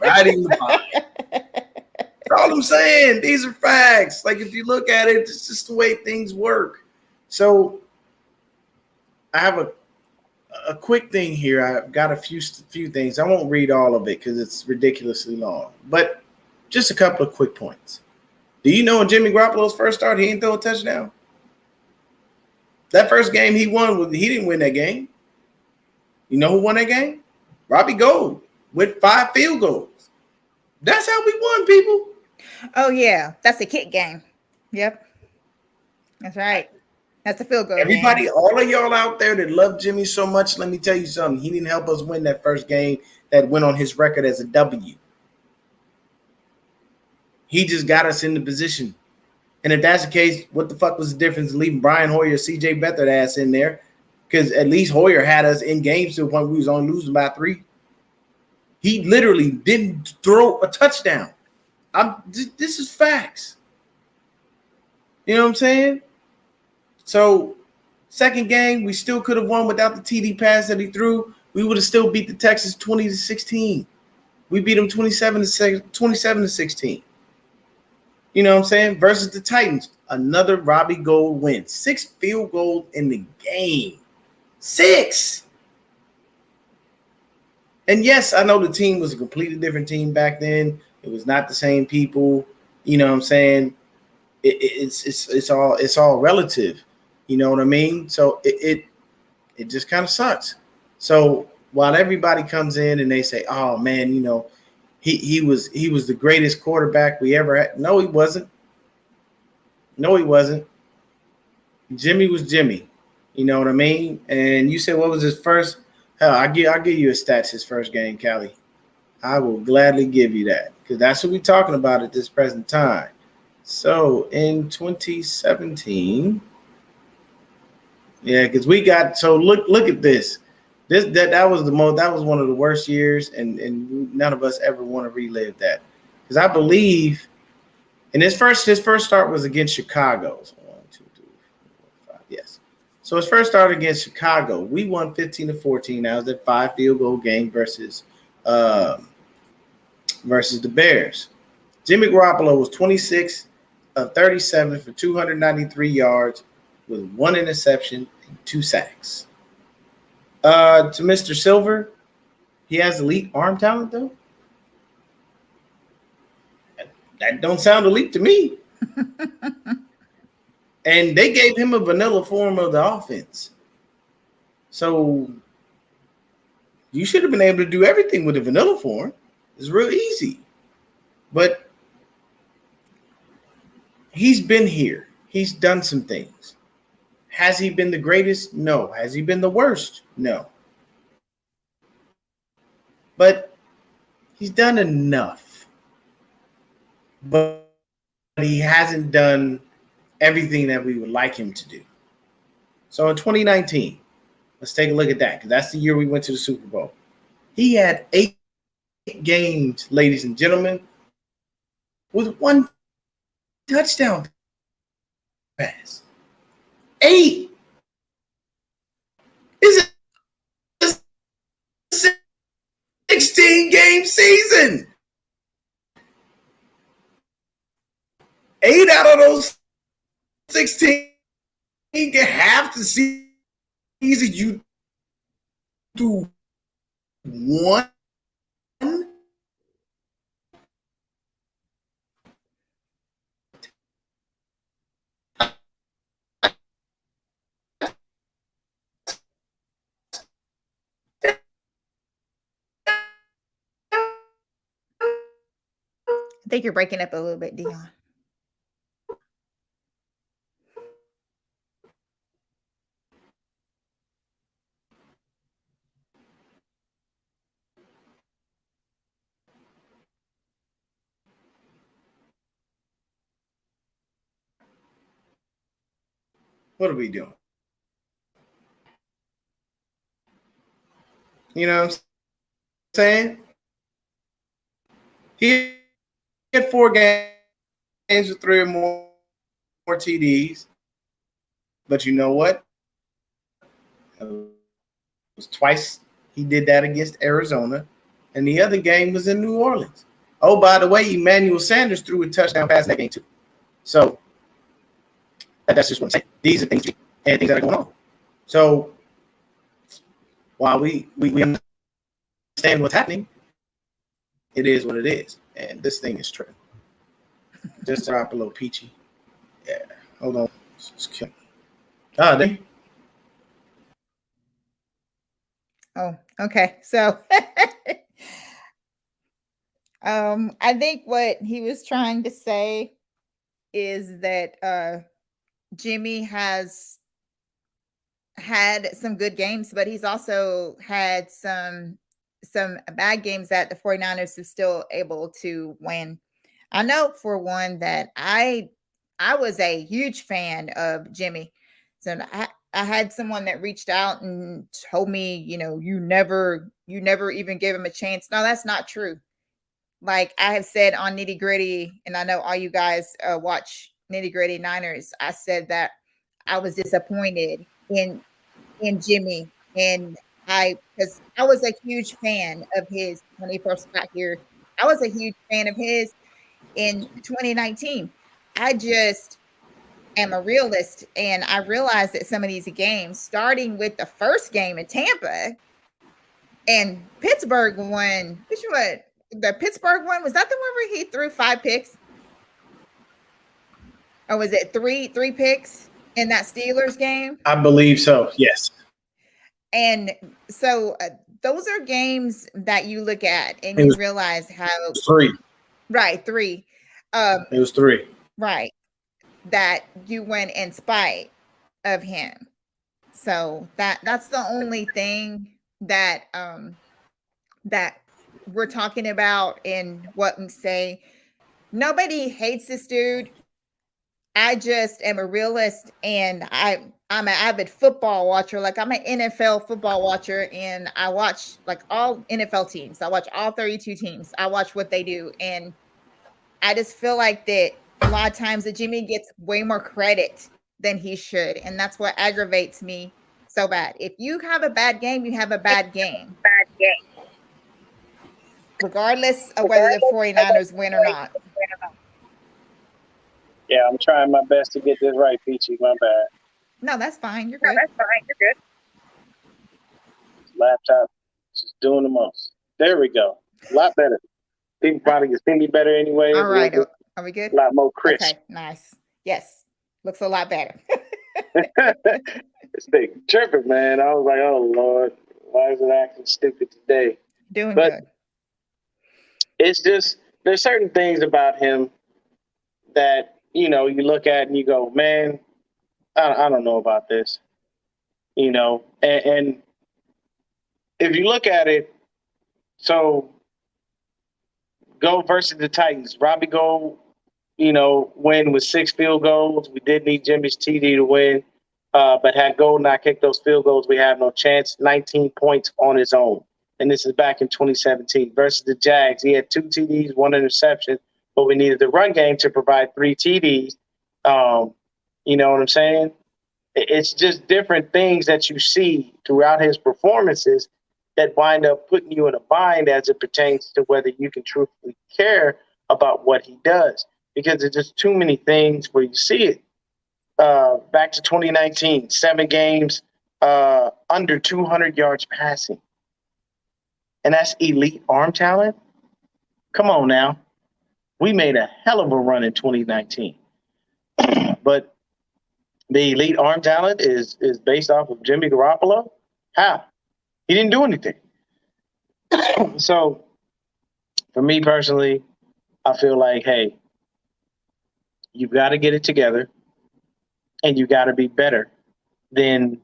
riding the pine. That's all I'm saying. These are facts. Like, if you look at it, it's just the way things work. So I have a quick thing here. I've got a few things. I won't read all of it because it's ridiculously long. But just a couple of quick points. Do you know in Jimmy Garoppolo's first start, he didn't throw a touchdown? That first game he won, he didn't win that game. You know who won that game? Robbie Gould with 5 field goals. That's how we won, people. Oh, yeah. That's a kick game. Yep. That's right. That's a field goal. Everybody, game. all of y'all out there that love Jimmy so much, let me tell you something. He didn't help us win that first game that went on his record as a W. He just got us in the position. And if that's the case, what the fuck was the difference leaving Brian Hoyer, CJ Beathard ass in there? Because at least Hoyer had us in games to the point we was only losing by 3. He literally didn't throw a touchdown. This is facts. You know what I'm saying? So, second game, we still could have won without the TD pass that he threw. We would have still beat the Texans 20-16. We beat them 27-16. You know what I'm saying? Versus the Titans, another Robbie Gould win. 6 field goals in the game. 6. And yes, I know the team was a completely different team back then. It was not the same people. You know what I'm saying? It's all relative. You know what I mean? So it just kind of sucks. So while everybody comes in and they say, "Oh man, you know, he was the greatest quarterback we ever had," no, he wasn't. No, he wasn't. Jimmy was Jimmy. You know what I mean? And you said what was his first? Hell, I'll give you a stats his first game, Callie. I will gladly give you that because that's what we're talking about at this present time. So in 2017, yeah, because we got so look at this. That was that was one of the worst years, and none of us ever want to relive that because I believe, and his first start was against Chicago. So 1, 2, 3, 4, 5. Yes. So his first start against Chicago, we won 15-14. That was that 5 field goal game versus the Bears. Jimmy Garoppolo was 26 of 37 for 293 yards with 1 interception and 2 sacks. To Mr. Silver, he has elite arm talent, though. That don't sound elite to me. And they gave him a vanilla form of the offense. So you should have been able to do everything with a vanilla form. It's real easy. But he's been here. He's done some things. Has he been the greatest? No. Has he been the worst? No. But he's done enough. But he hasn't done everything that we would like him to do. So in 2019, let's take a look at that because that's the year we went to the Super Bowl. He had 8 games, ladies and gentlemen, with 1 touchdown pass. 8. It's a 16-game season. 8 out of those 16 half the season you do 1. I think you're breaking up a little bit, Dion. What are we doing? You know what I'm saying? He had 4 games with 3 or more TDs. But you know what? It was twice he did that against Arizona. And the other game was in New Orleans. Oh, by the way, Emmanuel Sanders threw a touchdown pass in that game too. So that's just what I'm saying. These are things that are going on. So while we understand what's happening, it is what it is. And this thing is true. Just drop a little peachy. Yeah. Hold on. Oh, okay. So I think what he was trying to say is that Jimmy has had some good games, but he's also had some bad games that the 49ers are still able to win. I know for one that I was a huge fan of Jimmy. So I had someone that reached out and told me, you know, you never even gave him a chance. No, that's not true. Like I have said on Nitty Gritty, and I know all you guys watch Nitty Gritty Niners. I said that I was disappointed in Jimmy, and because I was a huge fan of his when he first got here. I was a huge fan of his in 2019. I just am a realist, and I realized that some of these games, starting with the first game in Tampa and Pittsburgh won, which what the Pittsburgh one, was that the one where he threw 5 picks? Or was it three picks in that Steelers game? I believe so. Yes. And so those are games that you look at and It you was realize how 3. right 3 It was 3. right that you went in spite of him. So that's the only thing that that we're talking about in what we say. Nobody hates this dude. I just am a realist, and I'm an avid football watcher. Like, I'm an NFL football watcher, and I watch like all NFL teams. I watch all 32 teams. I watch what they do, and I just feel like that a lot of times that Jimmy gets way more credit than he should, and that's what aggravates me so bad. If you have a bad game, you have a bad game, regardless of whether the 49ers win or not. Yeah, I'm trying my best to get this right, Peachy. My bad. No, that's fine. You're good. Laptop just doing the most. There we go. A lot better. People probably can see me better anyway. All right. Are we good? A lot more crisp. Okay, nice. Yes. Looks a lot better. This thing tripping, man. I was like, oh, Lord, why is it acting stupid today? Doing But good. it's just, there's certain things about him that, you know, you look at and you go, man, I don't know about this. You know, and if you look at it, so Gold versus the Titans, Robbie Gold, you know, win with 6 field goals. We did need Jimmy's TD to win, but had Gold not kicked those field goals, we have no chance. 19 points on his own. And this is back in 2017. Versus the Jags, he had 2 TDs, 1 interception, but we needed the run game to provide 3 TDs. You know what I'm saying? It's just different things that you see throughout his performances that wind up putting you in a bind as it pertains to whether you can truthfully care about what he does. Because there's just too many things where you see it. Back to 2019, 7 games, under 200 yards passing. And that's elite arm talent? Come on now. We made a hell of a run in 2019. But the elite arm talent is based off of Jimmy Garoppolo? How? He didn't do anything. So, for me personally, I feel like, hey, you've got to get it together and you got to be better than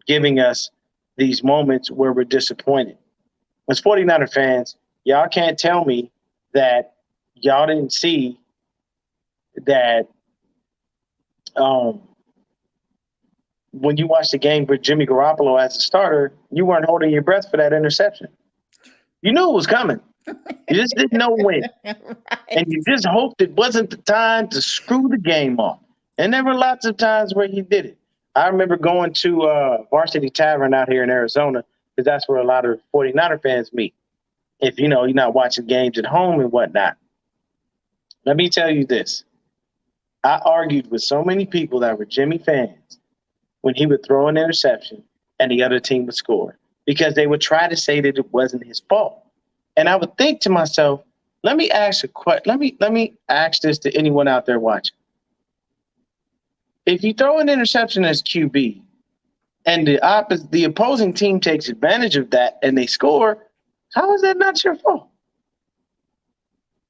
giving us these moments where we're disappointed. As 49er fans, y'all can't tell me that y'all didn't see that when you watched the game with Jimmy Garoppolo as a starter, you weren't holding your breath for that interception. You knew it was coming. You just didn't know when. Right. And you just hoped it wasn't the time to screw the game off. And there were lots of times where he did it. I remember going to Varsity Tavern out here in Arizona, because that's where a lot of 49er fans meet. If, you know, you're not watching games at home and whatnot. Let me tell you this. I argued with so many people that were Jimmy fans when he would throw an interception and the other team would score, because they would try to say that it wasn't his fault. And I would think to myself, let me ask a question. Let me ask this to anyone out there watching. If you throw an interception as QB and the opposing team takes advantage of that and they score, how is that not your fault?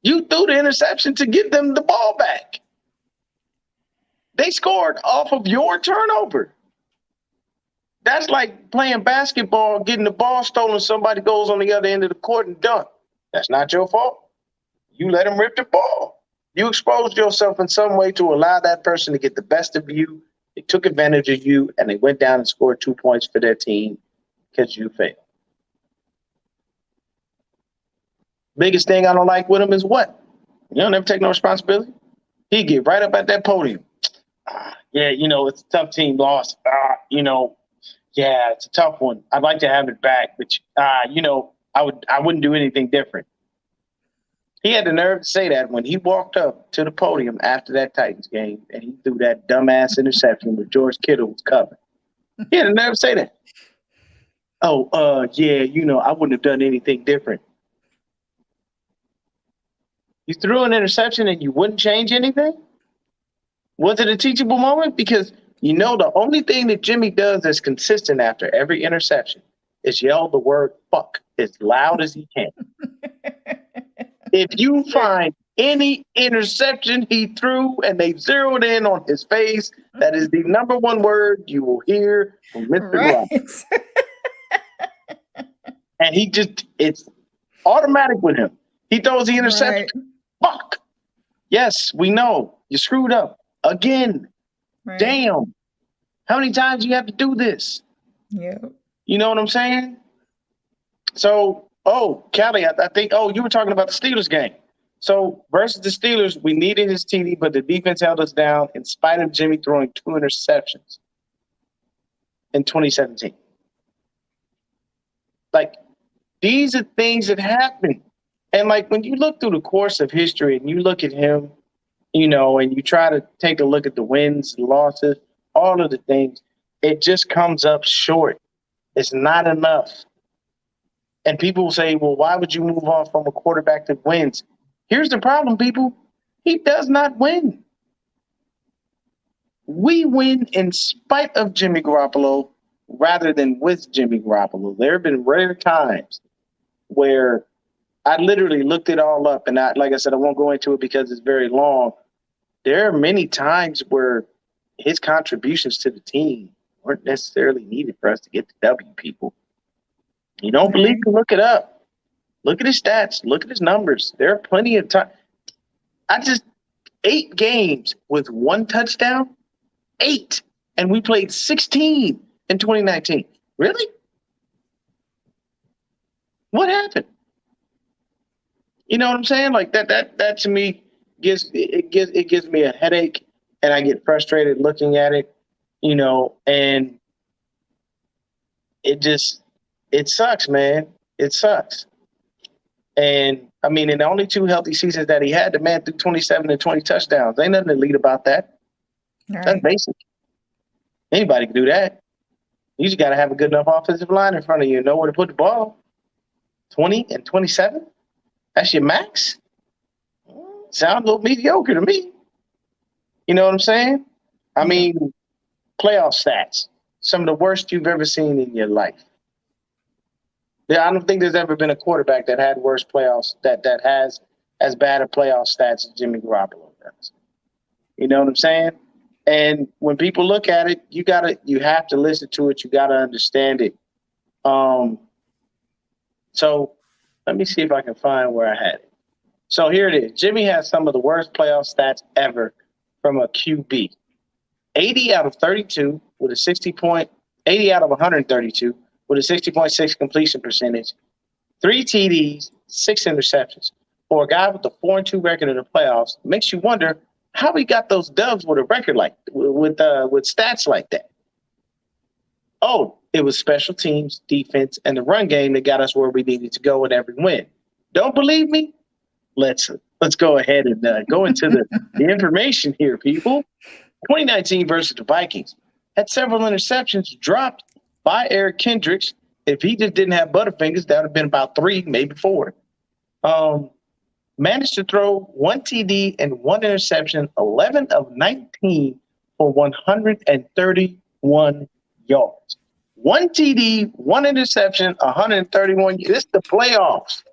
You threw the interception to get them the ball back. They scored off of your turnover. That's like playing basketball, getting the ball stolen, somebody goes on the other end of the court and dunk. That's not your fault. You let them rip the ball. You exposed yourself in some way to allow that person to get the best of you. They took advantage of you, and they went down and scored 2 points for their team because you failed. Biggest thing I don't like with him is what? You don't never take no responsibility. He get right up at that podium. Yeah, you know, it's a tough team loss. You know, yeah, it's a tough one. I'd like to have it back, but you know, I wouldn't do anything different. He had the nerve to say that when he walked up to the podium after that Titans game and he threw that dumbass interception where George Kittle was covered. He had the nerve to say that. Oh, yeah, you know, I wouldn't have done anything different. You threw an interception and you wouldn't change anything? Was it a teachable moment? Because the only thing that Jimmy does that's consistent after every interception is yell the word fuck as loud as he can. If you find any interception he threw and they zeroed in on his face, that is the number one word you will hear from Mr. Right. Grimes. And it's automatic with him. He throws the interception. Right. Fuck. Yes, we know. You screwed up. Again. Right. Damn. How many times do you have to do this? Yeah. You know what I'm saying? So, Callie, I think, you were talking about the Steelers game. So, versus the Steelers, we needed his TD, but the defense held us down in spite of Jimmy throwing 2 interceptions in 2017. Like, these are things that happen. And, like, when you look through the course of history and you look at him, and you try to take a look at the wins, losses, all of the things, it just comes up short. It's not enough. And people will say, well, why would you move on from a quarterback that wins? Here's the problem, people. He does not win. We win in spite of Jimmy Garoppolo rather than with Jimmy Garoppolo. There have been rare times where I literally looked it all up, and like I said, I won't go into it because it's very long. There are many times where his contributions to the team weren't necessarily needed for us to get the W, people. You don't believe me? Look it up. Look at his stats. Look at his numbers. There are plenty of time. 8 games with 1 touchdown. 8. And we played 16 in 2019. Really? What happened? You know what I'm saying? Like that to me gives me a headache, and I get frustrated looking at it, and it sucks, man. It sucks. And I mean, in the only 2 healthy seasons that he had, the man threw 27 and 20 touchdowns. Ain't nothing elite about that. Right. That's basic. Anybody can do that. You just got to have a good enough offensive line in front of you and know where to put the ball. 20 and 27? That's your max? Sounds a little mediocre to me. You know what I'm saying? I mean, playoff stats. Some of the worst you've ever seen in your life. I don't think there's ever been a quarterback that had worse playoffs, that has as bad a playoff stats as Jimmy Garoppolo does. You know what I'm saying? And when people look at it, you have to listen to it. You got to understand it. So let me see if I can find where I had it. So here it is. Jimmy has some of the worst playoff stats ever from a QB. 80 out of 32 with a 80 out of 132 with a 60.6 completion percentage, 3 TDs, 6 interceptions. For a guy with a 4-2 record in the playoffs, makes you wonder how he got those dubs with a record with stats like that. Oh, it was special teams, defense, and the run game that got us where we needed to go in every win. Don't believe me? Let's go ahead and go into the information here, people. 2019 versus the Vikings had several interceptions dropped by Eric Kendricks. If he just didn't have Butterfingers, that would have been about 3, maybe 4. Managed to throw 1 TD and 1 interception, 11 of 19 for 131 yards. 1 TD, 1 interception, 131. This is the playoffs.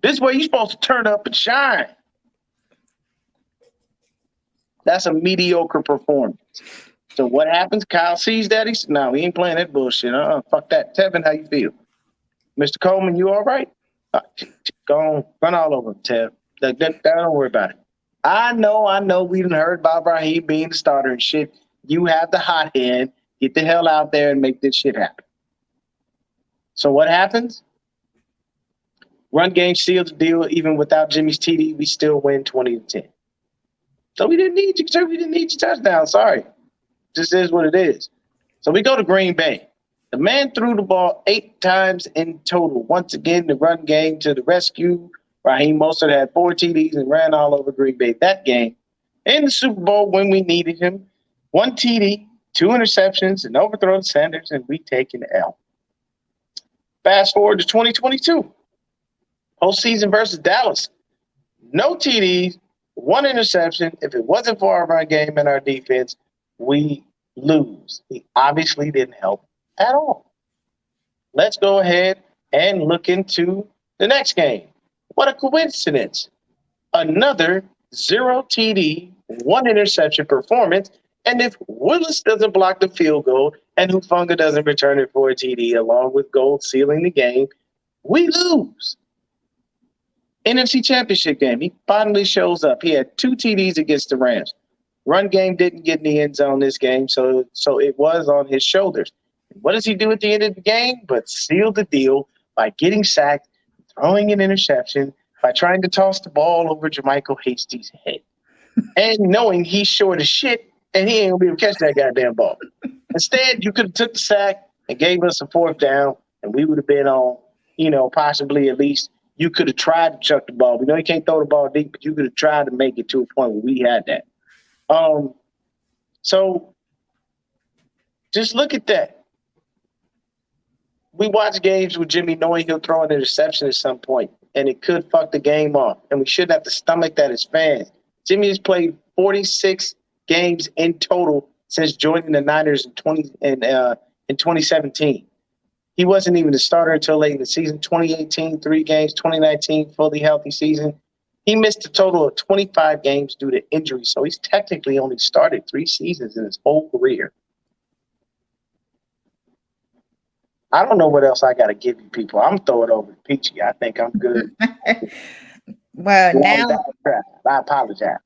This is where you're supposed to turn up and shine. That's a mediocre performance. So what happens? Kyle sees that. He said, no, we ain't playing that bullshit. Fuck that. Tevin, how you feel? Mr. Coleman, you all right? Go on. Run all over him, Tev. Don't worry about it. I know we done heard about Raheem being the starter and shit. You have the hot hand. Get the hell out there and make this shit happen. So what happens? Run game sealed the deal. Even without Jimmy's TD, we still win 20-10. So we didn't need you. We didn't need your touchdown. Sorry. This is what it is. So we go to Green Bay. The man threw the ball 8 times in total. Once again, the run game to the rescue. Raheem Mostert had 4 TDs and ran all over Green Bay that game. In the Super Bowl, when we needed him, 1 TD, 2 interceptions, and overthrow to Sanders, and we take an L. Fast forward to 2022. Postseason versus Dallas. No TDs, 1 interception. If it wasn't for our run game and our defense, we lose. He obviously didn't help at all. Let's go ahead and look into the next game. What a coincidence. Another 0 TD, 1 interception performance. And if Willis doesn't block the field goal and Hufanga doesn't return it for a TD, along with Gold sealing the game, we lose. NFC Championship game, he finally shows up. He had 2 TDs against the Rams. Run game didn't get in the end zone this game, so it was on his shoulders. What does he do at the end of the game but seal the deal by getting sacked, throwing an interception, by trying to toss the ball over Jermichael Hasty's head, and knowing he's short as shit and he ain't gonna be able to catch that goddamn ball. Instead, you could have took the sack and gave us a 4th down, and we would have been on, possibly at least you could have tried to chuck the ball. We know you can't throw the ball deep, but you could have tried to make it to a point where we had that. So just look at that. We watch games with Jimmy knowing he'll throw an interception at some point, and it could fuck the game off, and we shouldn't have to stomach that as fans. Jimmy has played 46 games in total since joining the Niners in 2017. He wasn't even a starter until late in the season. 2018, 3 games. 2019, fully healthy season. He missed a total of 25 games due to injury, so he's technically only started 3 seasons in his whole career. I don't know what else I got to give you people. I'm throwing it over to Peachy. I think I'm good. Well, now I apologize.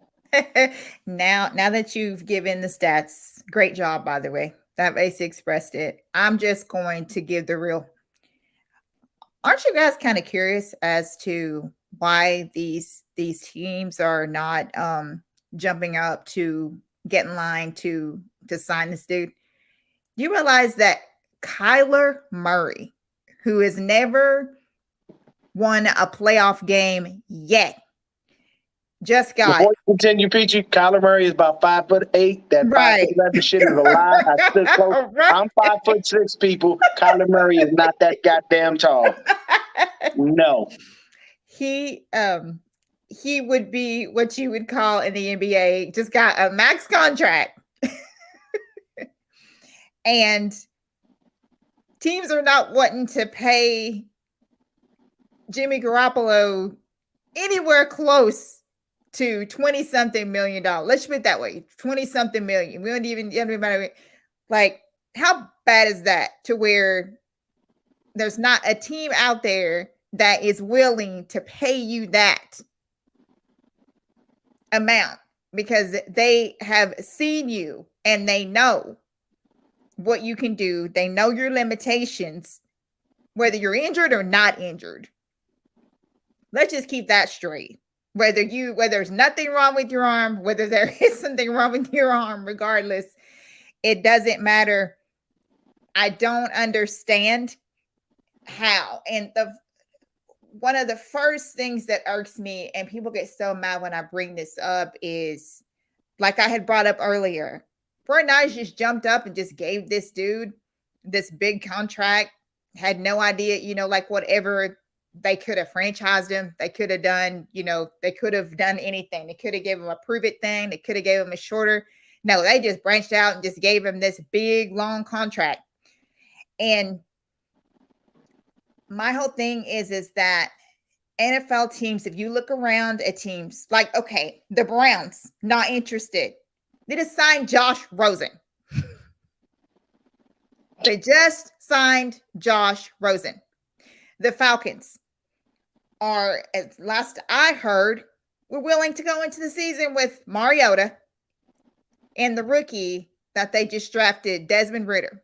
now that you've given the stats, great job, by the way. That basically expressed it. I'm just going to give the real. Aren't you guys kind of curious as to why these teams are not jumping up to get in line to sign this dude? You realize that Kyler Murray, who has never won a playoff game yet, just got. Before you continue, Peachy, Kyler Murray is about 5'8". That Right. 5'11" shit is a lie. I stood close. Right. I'm 5'6", people. Kyler Murray is not that goddamn tall. No. He would be what you would call in the NBA, just got a max contract. And teams are not wanting to pay Jimmy Garoppolo anywhere close to 20-something million dollars. Let's put it that way, 20-something million. We don't even like, how bad is that to where there's not a team out there that is willing to pay you that amount because they have seen you and they know what you can do. They know your limitations, whether you're injured or not injured. Let's just keep that straight. Whether there's nothing wrong with your arm, whether there is something wrong with your arm, regardless, it doesn't matter. I don't understand how. And one of the first things that irks me, and people get so mad when I bring this up, is like I had brought up earlier. 49ers just jumped up and just gave this dude this big contract, had no idea, like whatever. They could have franchised him. They could have done, they could have done anything. They could have given him a prove it thing. They could have gave him a shorter. No, they just branched out and just gave him this big, long contract. And my whole thing is that NFL teams, if you look around at teams like, okay, the Browns, not interested. They just signed Josh Rosen. They just signed Josh Rosen. The Falcons are, at last I heard, were willing to go into the season with Mariota and the rookie that they just drafted, Desmond Ridder.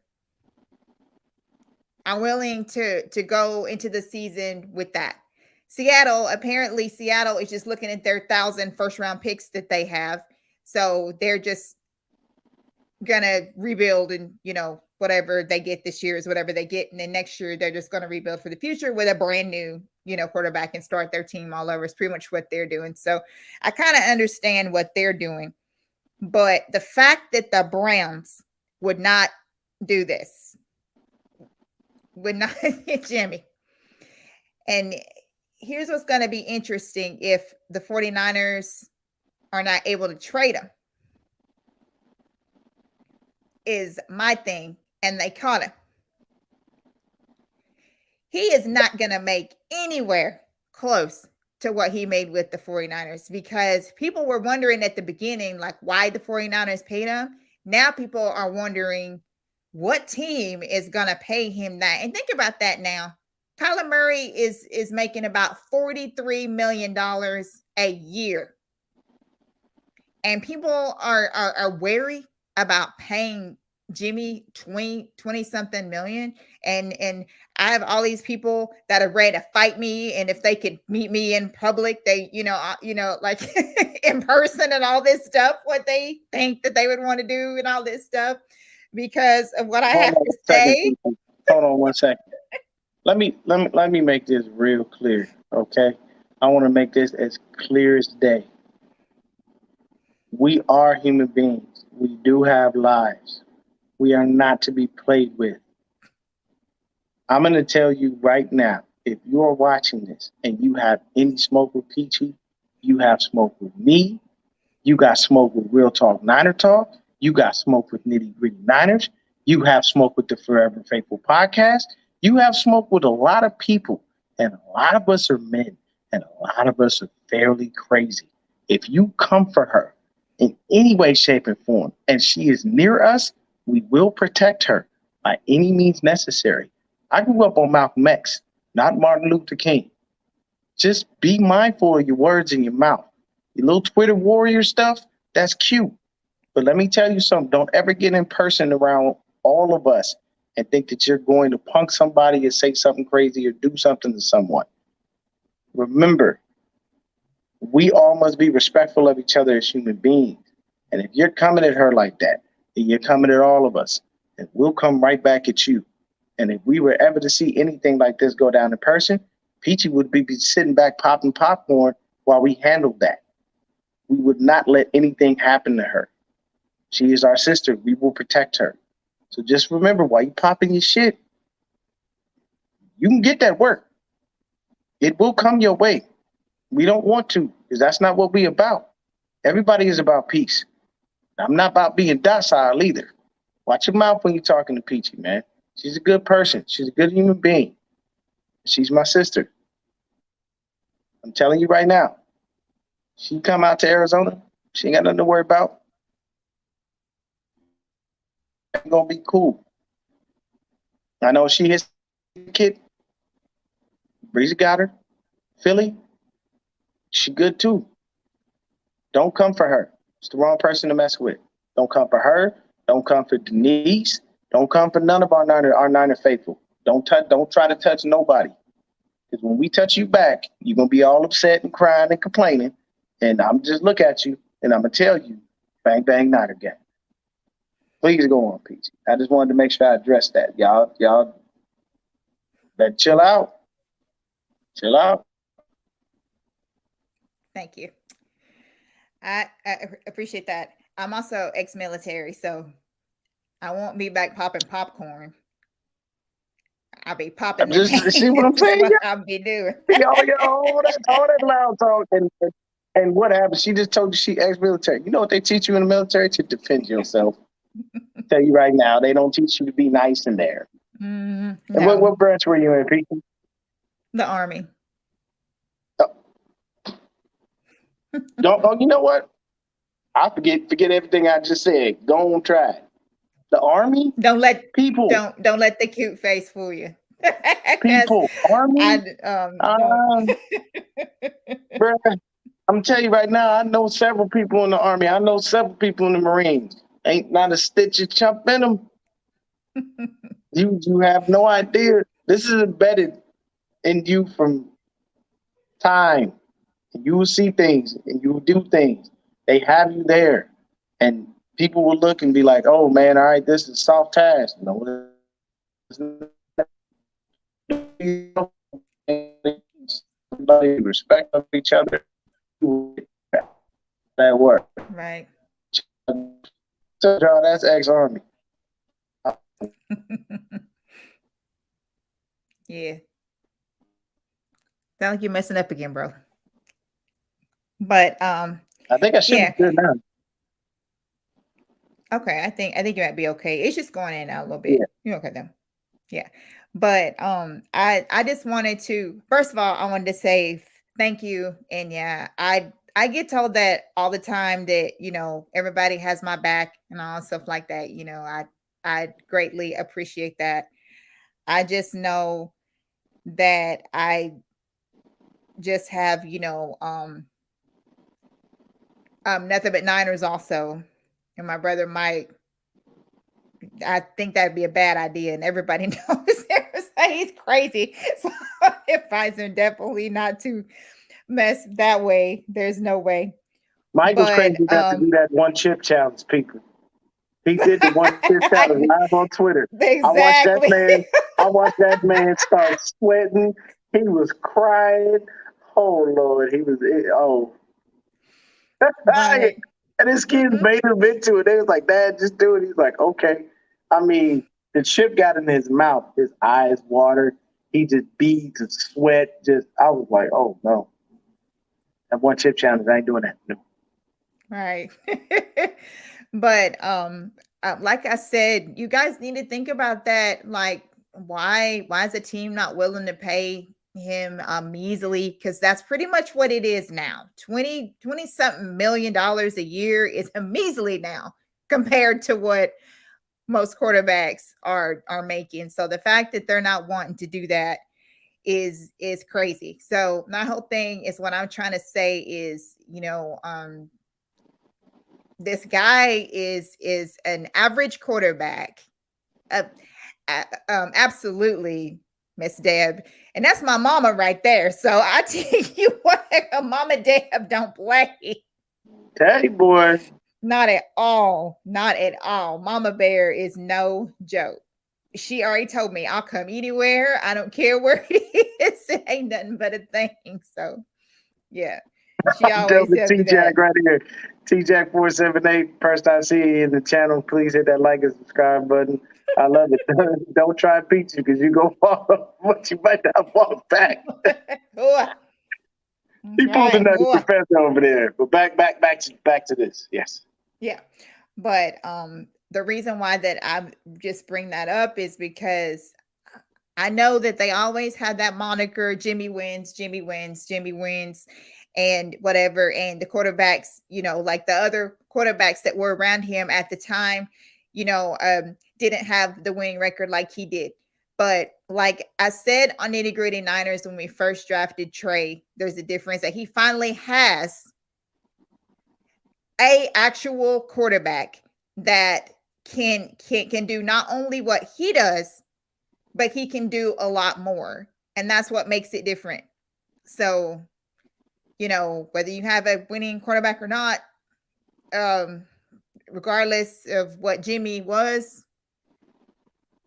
I'm willing to go into the season with that. Seattle is just looking at their 1,000 first-round picks that they have. So they're just going to rebuild and, whatever they get this year is whatever they get. And then next year, they're just going to rebuild for the future with a brand new, quarterback and start their team all over. It's pretty much what they're doing. So I kind of understand what they're doing. But the fact that the Browns would not do this, would not hit Jimmy. And here's what's going to be interesting if the 49ers are not able to trade him, is my thing, and they caught him. He is not going to make anywhere close to what he made with the 49ers, because people were wondering at the beginning, like, why the 49ers paid him. Now people are wondering what team is going to pay him that. And think about that now. Kyler Murray is making about $43 million a year. And people are wary about paying Jimmy 20 something million. And I have all these people that are ready to fight me. And if they could meet me in public, they, like in person and all this stuff, what they think that they would want to do and all this stuff, because of what I have to say. Hold on 1 second. Let me make this real clear, okay? I want to make this as clear as day. We are human beings. We do have lives. We are not to be played with. I'm going to tell you right now, if you are watching this and you have any smoke with Peachy, you have smoke with me, you got smoke with Real Talk Niner Talk, you got smoke with Nitty Gritty Niners, you have smoke with the Forever Faithful podcast, you have smoke with a lot of people, and a lot of us are men, and a lot of us are fairly crazy. If you come for her in any way, shape, and form, and she is near us, we will protect her by any means necessary. I grew up on Malcolm X, not Martin Luther King. Just be mindful of your words in your mouth. Your little Twitter warrior stuff, that's cute. But let me tell you something. Don't ever get in person around all of us and think that you're going to punk somebody or say something crazy or do something to someone. Remember, we all must be respectful of each other as human beings. And if you're coming at her like that, then you're coming at all of us. And we'll come right back at you. And if we were ever to see anything like this go down in person, Peachy would be sitting back popping popcorn while we handled that. We would not let anything happen to her. She is our sister. We will protect her. So just remember, while you popping your shit, you can get that work. It will come your way. We don't want to, because that's not what we're about. Everybody is about peace. I'm not about being docile either. Watch your mouth when you're talking to Peachy, man. She's a good person. She's a good human being. She's my sister. I'm telling you right now. She come out to Arizona, she ain't got nothing to worry about. It's gonna be cool. I know she hits kid. Breezy got her. Philly, she good too. Don't come for her. It's the wrong person to mess with. Don't come for her. Don't come for Denise. Don't come for none of our Niner faithful. Don't try to touch nobody. Because when we touch you back, you're gonna be all upset and crying and complaining. And I'm just look at you and I'm gonna tell you, bang bang Niner gang. Please go on, Peachy. I just wanted to make sure I addressed that. Y'all better chill out. Chill out. Thank you. I appreciate that. I'm also ex-military, so I won't be back popping popcorn. I'll be popping the Just see what I'm saying? I'll be doing. all that loud talk and what happened? She just told you she ex-military. You know what they teach you in the military? To defend yourself. Tell you right now, they don't teach you to be nice in there. No. And what branch were you in, Peachy? The Army. You know what? I forget everything I just said. Go on, try it. The Army? Don't let the cute face fool you. People, Army? Bruh, I'm telling you right now, I know several people in the Army. I know several people in the Marines. Ain't not a stitch of chump in them. You have no idea. This is embedded in you from time. You will see things and you will do things. They have you there. And people will look and be like, oh man, all right, this is soft task. No, it's not. Somebody respect of each other. That work. Right. So that's ex-Army. Yeah. Sound like you're messing up again, bro. But I think I should yeah. be good now. Okay, I think you might be okay. It's just going in and out a little bit. Yeah. You're okay then. Yeah. But I just wanted to, first of all, I wanted to say thank you. And yeah, I get told that all the time that, you know, everybody has my back and all stuff like that. You know, I greatly appreciate that. I just know that I just have, you know, nothing but Niners also. And my brother Mike, I think that'd be a bad idea, and everybody knows he's crazy. So I advise him definitely not to mess that way. There's no way. Mike was But crazy enough to do that one chip challenge, people. He did the one chip challenge live on Twitter. exactly. I watched that man start sweating. He was crying. Oh Lord, he was Right. and his kids made him into it. They was like, "Dad, just do it." He's like, "Okay." I mean, the chip got in his mouth. His eyes watered. He just beads and sweat. I was like, "Oh no." That one chip challenge, I ain't doing that. No. Right. But like I said, you guys need to think about that. Like, why is the team not willing to pay him measly? Because that's pretty much what it is now. 20 something million dollars a year is a measly now compared to what most quarterbacks are making. So the fact that they're not wanting to do that is crazy. So my whole thing is, what I'm trying to say is, you know, this guy is an average quarterback. Absolutely, Miss Deb, and that's my mama right there. So I tell you what, Mama Deb don't play. Hey, boy. Not at all. Not at all. Mama Bear is no joke. She already told me I'll come anywhere. I don't care where it is. It ain't nothing but a thing. So yeah. She always Delta tells me T Jack that. right here. T Jack 478. First I see you in the channel. Please hit that like and subscribe button. I love it. Don't try Peachy because you go fall off, but you might not fall back. He pulled another professor over there. But back to this. Yes. Yeah. But the reason why that I just bring that up is because I know that they always had that moniker, Jimmy wins, Jimmy wins, Jimmy wins, and whatever. And the quarterbacks, you know, like the other quarterbacks that were around him at the time, you know, didn't have the winning record like he did. But like I said on Nitty Gritty Niners when we first drafted Trey, there's a difference that he finally has a actual quarterback that can do not only what he does, but he can do a lot more. And that's what makes it different. So, you know, whether you have a winning quarterback or not, regardless of what Jimmy was,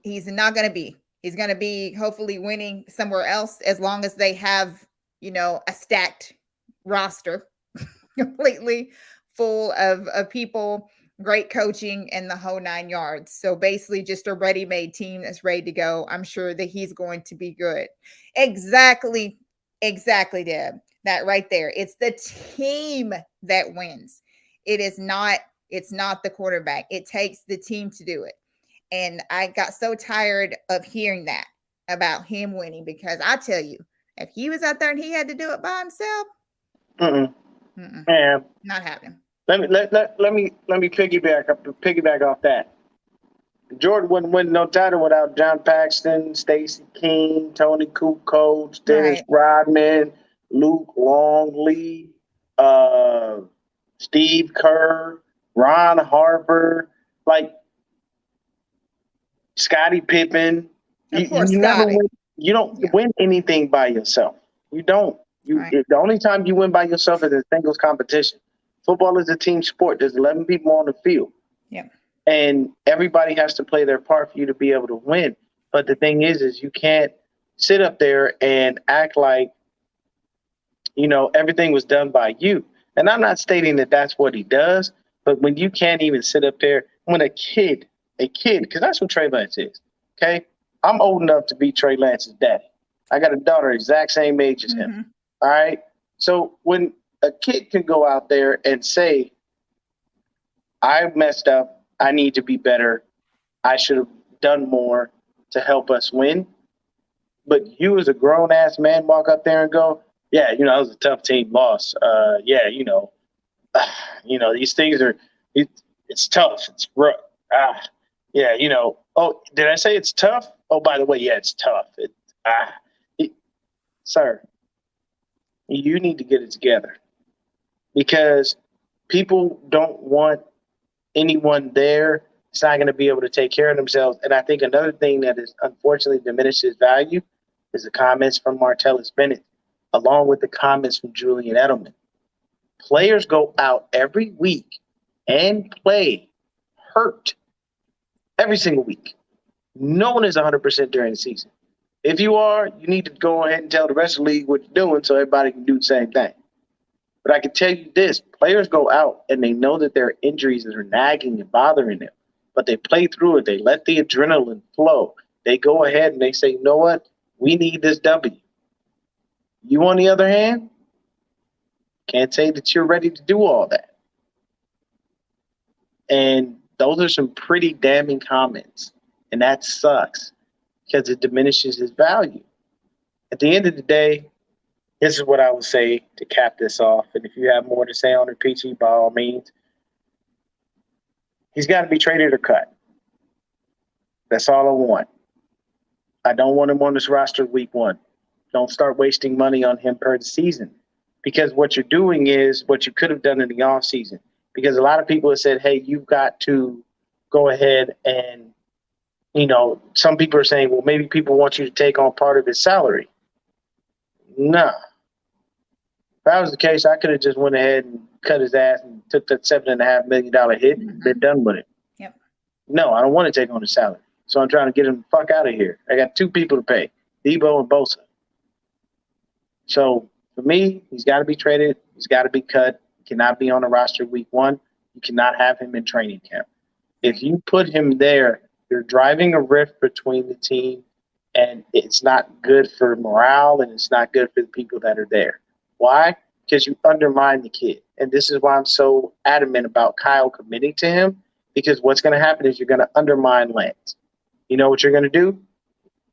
he's not going to be. He's going to be hopefully winning somewhere else as long as they have, you know, a stacked roster completely full of people, great coaching, and the whole 9 yards. So basically just a ready-made team that's ready to go. I'm sure that he's going to be good. Exactly, Deb. That right there. It's the team that wins. It's not the quarterback. It takes the team to do it. And I got so tired of hearing that about him winning, because I tell you, if he was out there and he had to do it by himself, Yeah, not happening. Let me piggyback off that. Jordan wouldn't win no title without John Paxton, Stacey King, Tony Kukoc, Dennis Rodman, Luke Longley, Steve Kerr, Ron Harper, like Scottie Pippen. Of course, you never win. You don't win anything by yourself. You don't. The only time you win by yourself is in singles competition. Football is a team sport. There's 11 people on the field. Yeah. And everybody has to play their part for you to be able to win. But the thing is you can't sit up there and act like, you know, everything was done by you. And I'm not stating that that's what he does, but when you can't even sit up there, when a kid, because that's what Trey Lance is. Okay. I'm old enough to be Trey Lance's daddy. I got a daughter exact same age as him. Mhm. All right. So when a kid can go out there and say, I messed up, I need to be better, I should have done more to help us win. But you as a grown ass man walk up there and go, yeah, you know, it was a tough team loss. Yeah, these things are, it, it's tough. It's rough. Yeah, oh, did I say it's tough? Oh, by the way, yeah, it's tough. It, sir, you need to get it together because people don't want anyone there that's not going to be able to take care of themselves. And I think another thing that is unfortunately diminished his value is the comments from Martellus Bennett, along with the comments from Julian Edelman. Players go out every week and play hurt every single week. No one is 100% during the season. If you are, you need to go ahead and tell the rest of the league what you're doing so everybody can do the same thing. But I can tell you this, players go out and they know that their injuries are nagging and bothering them, but they play through it. They let the adrenaline flow. They go ahead and they say, you know what? We need this W. You, on the other hand, can't say that you're ready to do all that. And those are some pretty damning comments. And that sucks because it diminishes his value. At the end of the day, this is what I would say to cap this off. And if you have more to say on it, Peachy, by all means, he's got to be traded or cut. That's all I want. I don't want him on this roster week one. Don't start wasting money on him per the season. Because what you're doing is what you could have done in the offseason. Because a lot of people have said, hey, you've got to go ahead and, some people are saying, well, maybe people want you to take on part of his salary. No. If that was the case, I could have just went ahead and cut his ass and took that $7.5 million hit and been done with it. Yep. No, I don't want to take on the salary. So I'm trying to get him the fuck out of here. I got two people to pay, Debo and Bosa. So for me, he's got to be traded. He's got to be cut. He cannot be on the roster week one. You cannot have him in training camp. If you put him there, you're driving a rift between the team, and it's not good for morale, and it's not good for the people that are there. Why? Because you undermine the kid. And this is why I'm so adamant about Kyle committing to him, because what's going to happen is you're going to undermine Lance. You know what you're going to do?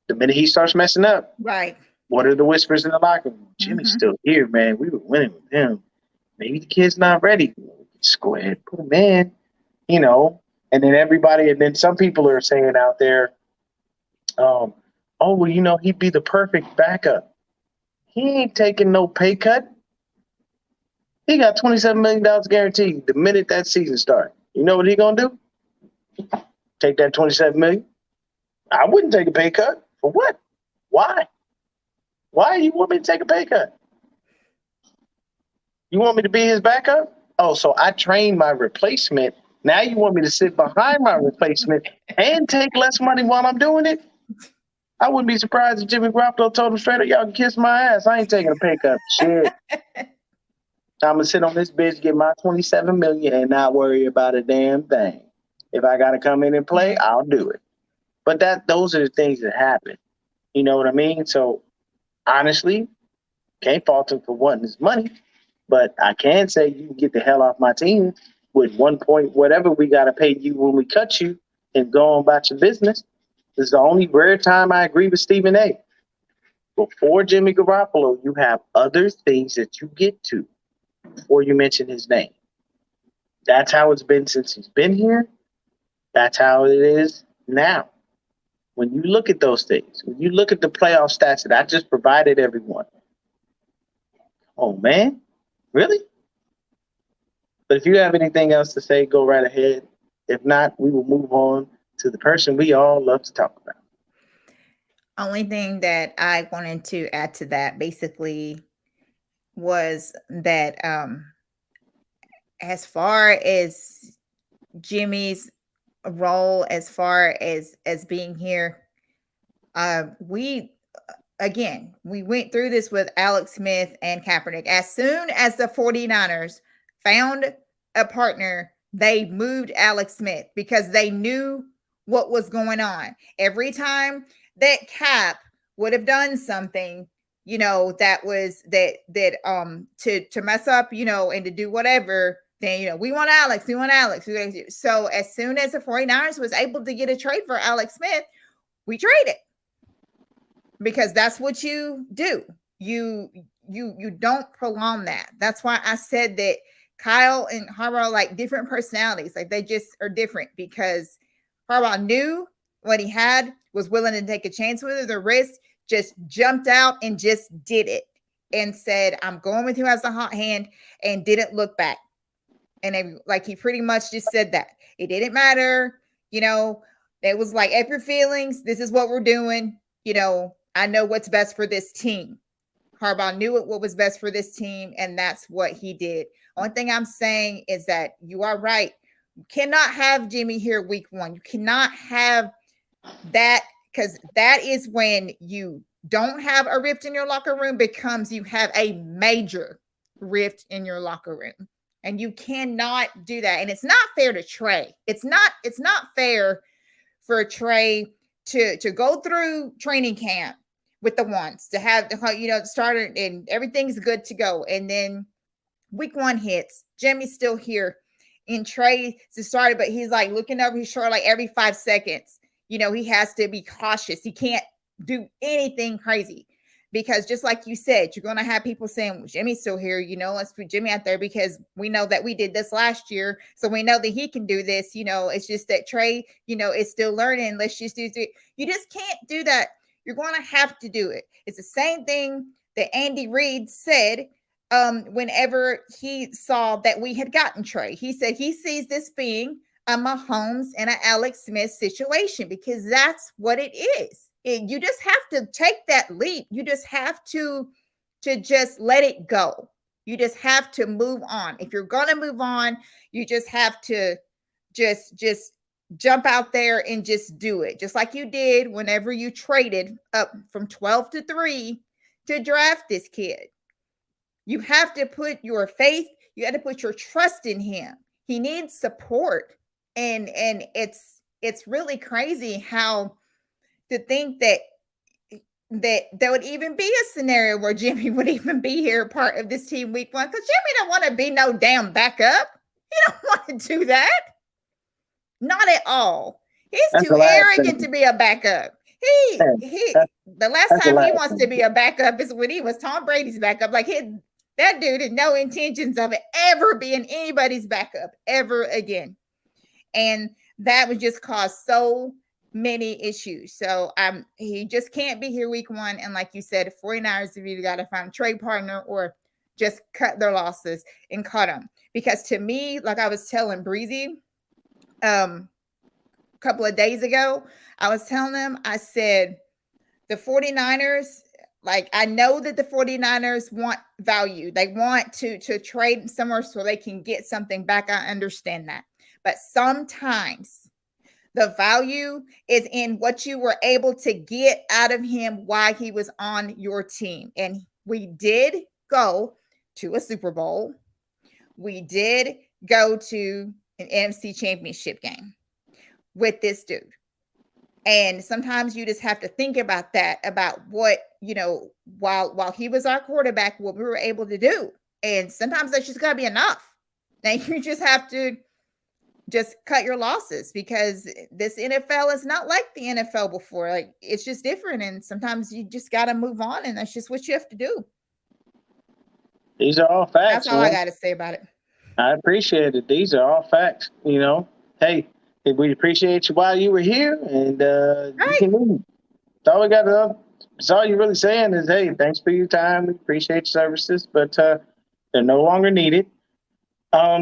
The minute he starts messing up, right? What are the whispers in the locker room? Jimmy's still here, man. We were winning with him. Maybe the kid's not ready. Just go ahead and put him in, And then and then some people are saying out there, he'd be the perfect backup. He ain't taking no pay cut. He got $27 million guaranteed the minute that season starts. You know what he gonna do? Take that $27 million? I wouldn't take a pay cut. For what? Why? Why do you want me to take a pay cut? You want me to be his backup? Oh, so I trained my replacement. Now you want me to sit behind my replacement and take less money while I'm doing it? I wouldn't be surprised if Jimmy Garoppolo told him straight up, y'all can kiss my ass. I ain't taking a pay cut. Shit. I'm going to sit on this bitch, get my $27 million, and not worry about a damn thing. If I got to come in and play, I'll do it. But those are the things that happen. You know what I mean? So, honestly, can't fault him for wanting his money. But I can say you can get the hell off my team with 1 point whatever we got to pay you when we cut you and go on about your business. This is the only rare time I agree with Stephen A. Before Jimmy Garoppolo, you have other things that you get to before you mention his name. That's how it's been since he's been here. That's how it is now. When you look at those things, when you look at the playoff stats that I just provided everyone, oh, man, really? But if you have anything else to say, go right ahead. If not, we will move on to the person we all love to talk about. Only thing that I wanted to add to that basically was that as far as Jimmy's role, as far as being here, we went through this with Alex Smith and Kaepernick. As soon as the 49ers found a partner, they moved Alex Smith because they knew what was going on. Every time that Cap would have done something, that was to mess up, and to do whatever, then, we want Alex. So as soon as the 49ers was able to get a trade for Alex Smith, we traded, because that's what you do. You don't prolong that. That's why I said that Kyle and Harbaugh are like different personalities. Like, they just are different, because Harbaugh knew what he had, was willing to take a chance with it. The risk, just jumped out and just did it and said, I'm going with who has the hot hand, and didn't look back. And he pretty much just said that. It didn't matter. It was like, F your feelings. This is what we're doing. I know what's best for this team. Harbaugh knew what was best for this team, and that's what he did. Only thing I'm saying is that you are right. You cannot have Jimmy here week 1. You cannot have that, because that is when you don't have a rift in your locker room, becomes you have a major rift in your locker room. And you cannot do that. And it's not fair to Trey. It's not fair for Trey to go through training camp with the ones, to have started and everything's good to go. And then week 1 hits, Jimmy's still here, and Trey to start, but he's like looking over his shoulder like every 5 seconds. He has to be cautious. He can't do anything crazy, because just like you said, you're going to have people saying, well, Jimmy's still here. Let's put Jimmy out there, because we know that we did this last year. So we know that he can do this. It's just that Trey, is still learning. Let's just do it. You just can't do that. You're going to have to do it. It's the same thing that Andy Reid said whenever he saw that we had gotten Trey. He said he sees this being a Mahomes and an Alex Smith situation, because that's what it is. You just have to take that leap. You just have to just let it go. You just have to move on. If you're going to move on, you just have to just jump out there and just do it. Just like you did whenever you traded up from 12 to 3 to draft this kid. You have to put your faith, you have to put your trust in him. He needs support. And it's really crazy how to think that there would even be a scenario where Jimmy would even be here part of this team week 1, because Jimmy don't want to be no damn backup. He don't want to do that. Not at all. He's too arrogant to be a backup. The last time he wants to be a backup is when he was Tom Brady's backup. Like, that dude had no intentions of it ever being anybody's backup ever again. And that would just cause so many issues. So he just can't be here week 1. And like you said, 49ers have either got to find a trade partner or just cut their losses and cut them. Because to me, like I was telling Breezy a couple of days ago, I was telling them, I said, the 49ers, like, I know that the 49ers want value. They want to trade somewhere so they can get something back. I understand that. But sometimes the value is in what you were able to get out of him while he was on your team. And we did go to a Super Bowl. We did go to an NFC Championship game with this dude. And sometimes you just have to think about that, about what, while he was our quarterback, what we were able to do. And sometimes that's just got to be enough. Now you just have to just cut your losses, because this NFL is not like the NFL before. Like, it's just different. And sometimes you just got to move on, and that's just what you have to do. These are all facts. That's all I got to say about it. I appreciate it. These are all facts. Hey, we appreciate you while you were here, and you can leave. That's all you're really saying is, hey, thanks for your time. We appreciate your services, but they're no longer needed.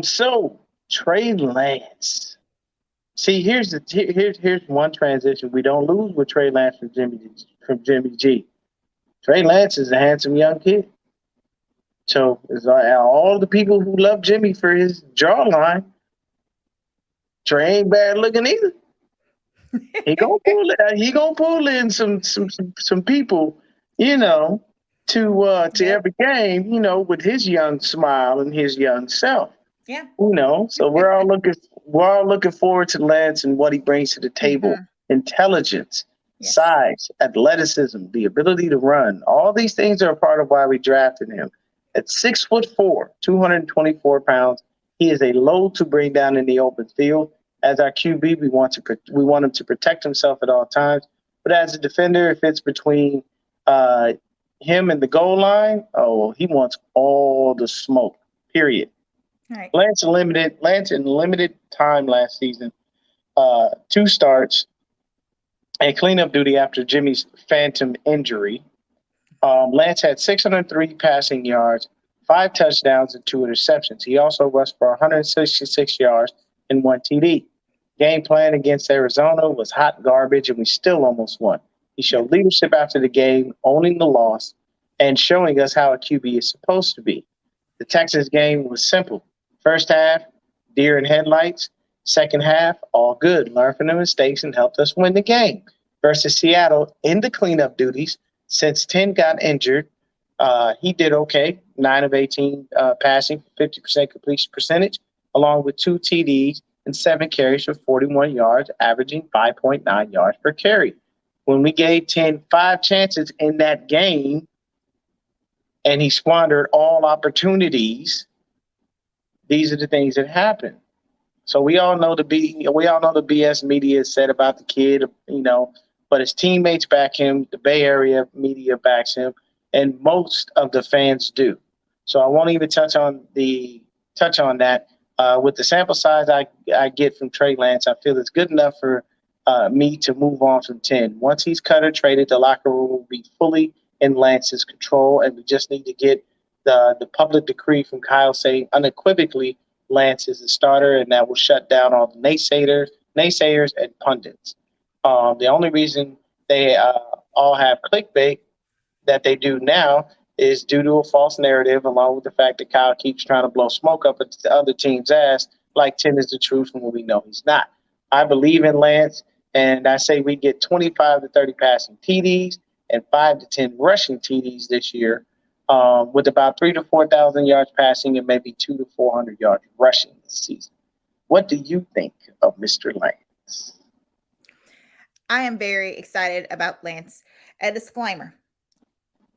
So Trey Lance. See, here's one transition we don't lose with Trey Lance from Jimmy G. Trey Lance is a handsome young kid. So it's all the people who love Jimmy for his jawline, Trey ain't bad looking either. He gonna pull in some people, to every game, with his young smile and his young self. Yeah. So we're all looking forward to Lance and what he brings to the table. Mm-hmm. Intelligence, Yes. Size, athleticism, the ability to run. All these things are a part of why we drafted him. At 6'4", 224 pounds, he is a load to bring down in the open field. As our QB, we want him to protect himself at all times. But as a defender, if it's between him and the goal line, he wants all the smoke. Period. Right. Lance in limited time last season, 2 starts, and cleanup duty after Jimmy's phantom injury. Lance had 603 passing yards, 5 touchdowns, and 2 interceptions. He also rushed for 166 yards and 1 TD. Game plan against Arizona was hot garbage, and we still almost won. He showed leadership after the game, owning the loss, and showing us how a QB is supposed to be. The Texas game was simple. First half, deer in headlights. Second half, all good. Learned from the mistakes and helped us win the game. Versus Seattle in the cleanup duties, since 10 got injured, he did okay. 9 of 18 passing, 50% completion percentage, along with 2 TDs and 7 carries for 41 yards, averaging 5.9 yards per carry. When we gave 10 5 chances in that game, and he squandered all opportunities, these are the things that happen. So we all know the BS media said about the kid, but his teammates back him, the Bay Area media backs him, and most of the fans do. So I won't even touch on that. With the sample size I get from Trey Lance, I feel it's good enough for me to move on from 10. Once he's cut or traded, the locker room will be fully in Lance's control, and we just need to get the public decree from Kyle saying unequivocally Lance is the starter, and that will shut down all the naysayers and pundits. The only reason they all have clickbait that they do now is due to a false narrative, along with the fact that Kyle keeps trying to blow smoke up at the other team's ass like 10 is the truth when we know he's not. I believe in Lance, and I say we get 25 to 30 passing TDs and 5 to 10 rushing TDs this year, with about 3,000 to 4,000 yards passing and maybe 200 to 400 yards rushing this season. What do you think of Mr. Lance? I am very excited about Lance. A disclaimer: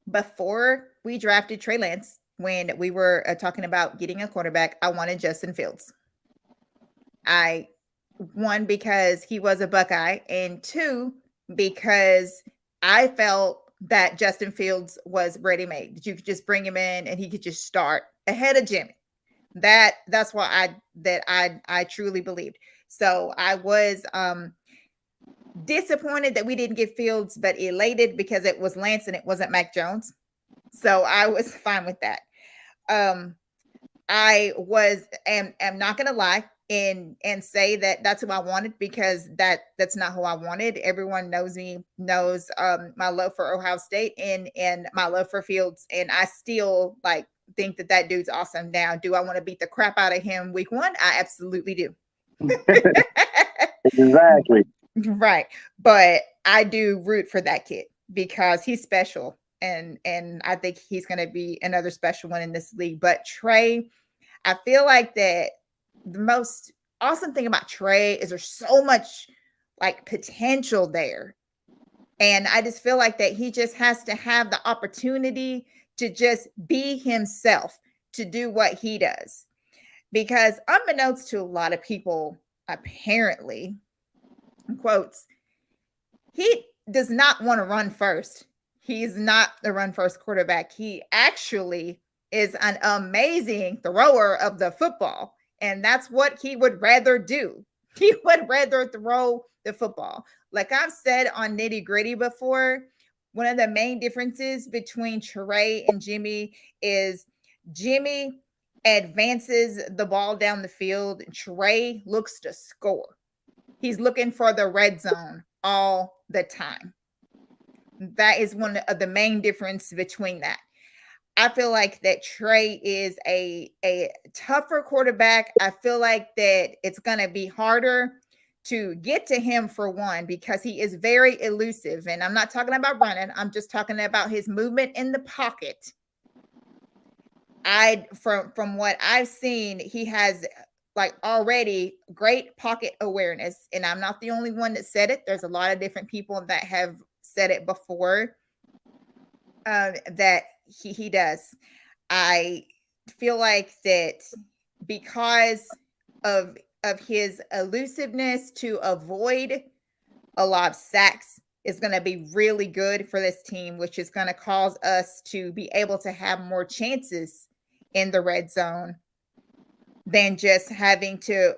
before we drafted Trey Lance, when we were talking about getting a quarterback, I wanted Justin Fields. One, because he was a Buckeye, and 2, because I felt that Justin Fields was ready-made, that you could just bring him in and he could just start ahead of Jimmy. That's why I truly believed. So I was disappointed that we didn't get Fields, but elated because it was Lance and it wasn't Mac Jones. So I was fine with that. I am not gonna lie and say that that's who I wanted, because that's not who I wanted. Everyone knows my love for Ohio State and my love for Fields, and I still think that dude's awesome. Now, do I want to beat the crap out of him week 1? I absolutely do. Exactly. Right. But I do root for that kid because he's special. And I think he's going to be another special one in this league. But Trey, I feel like that the most awesome thing about Trey is there's so much potential there. And I just feel like that he just has to have the opportunity to just be himself, to do what he does. Because unbeknownst to a lot of people, apparently, in quotes, he does not want to run first. He's not the run first quarterback. He actually is an amazing thrower of the football. And that's what he would rather do. He would rather throw the football. Like I've said on Nitty Gritty before, one of the main differences between Trey and Jimmy is Jimmy advances the ball down the field. Trey looks to score. He's looking for the red zone all the time. That is one of the main difference between that. I feel like that Trey is a tougher quarterback. I feel like that it's going to be harder to get to him, for one, because he is very elusive. And I'm not talking about running. I'm just talking about his movement in the pocket. From what I've seen, he has like already great pocket awareness. And I'm not the only one that said it. There's a lot of different people that have said it before, that he does. I feel like that because of his elusiveness to avoid a lot of sacks is going to be really good for this team, which is going to cause us to be able to have more chances in the red zone than just having to,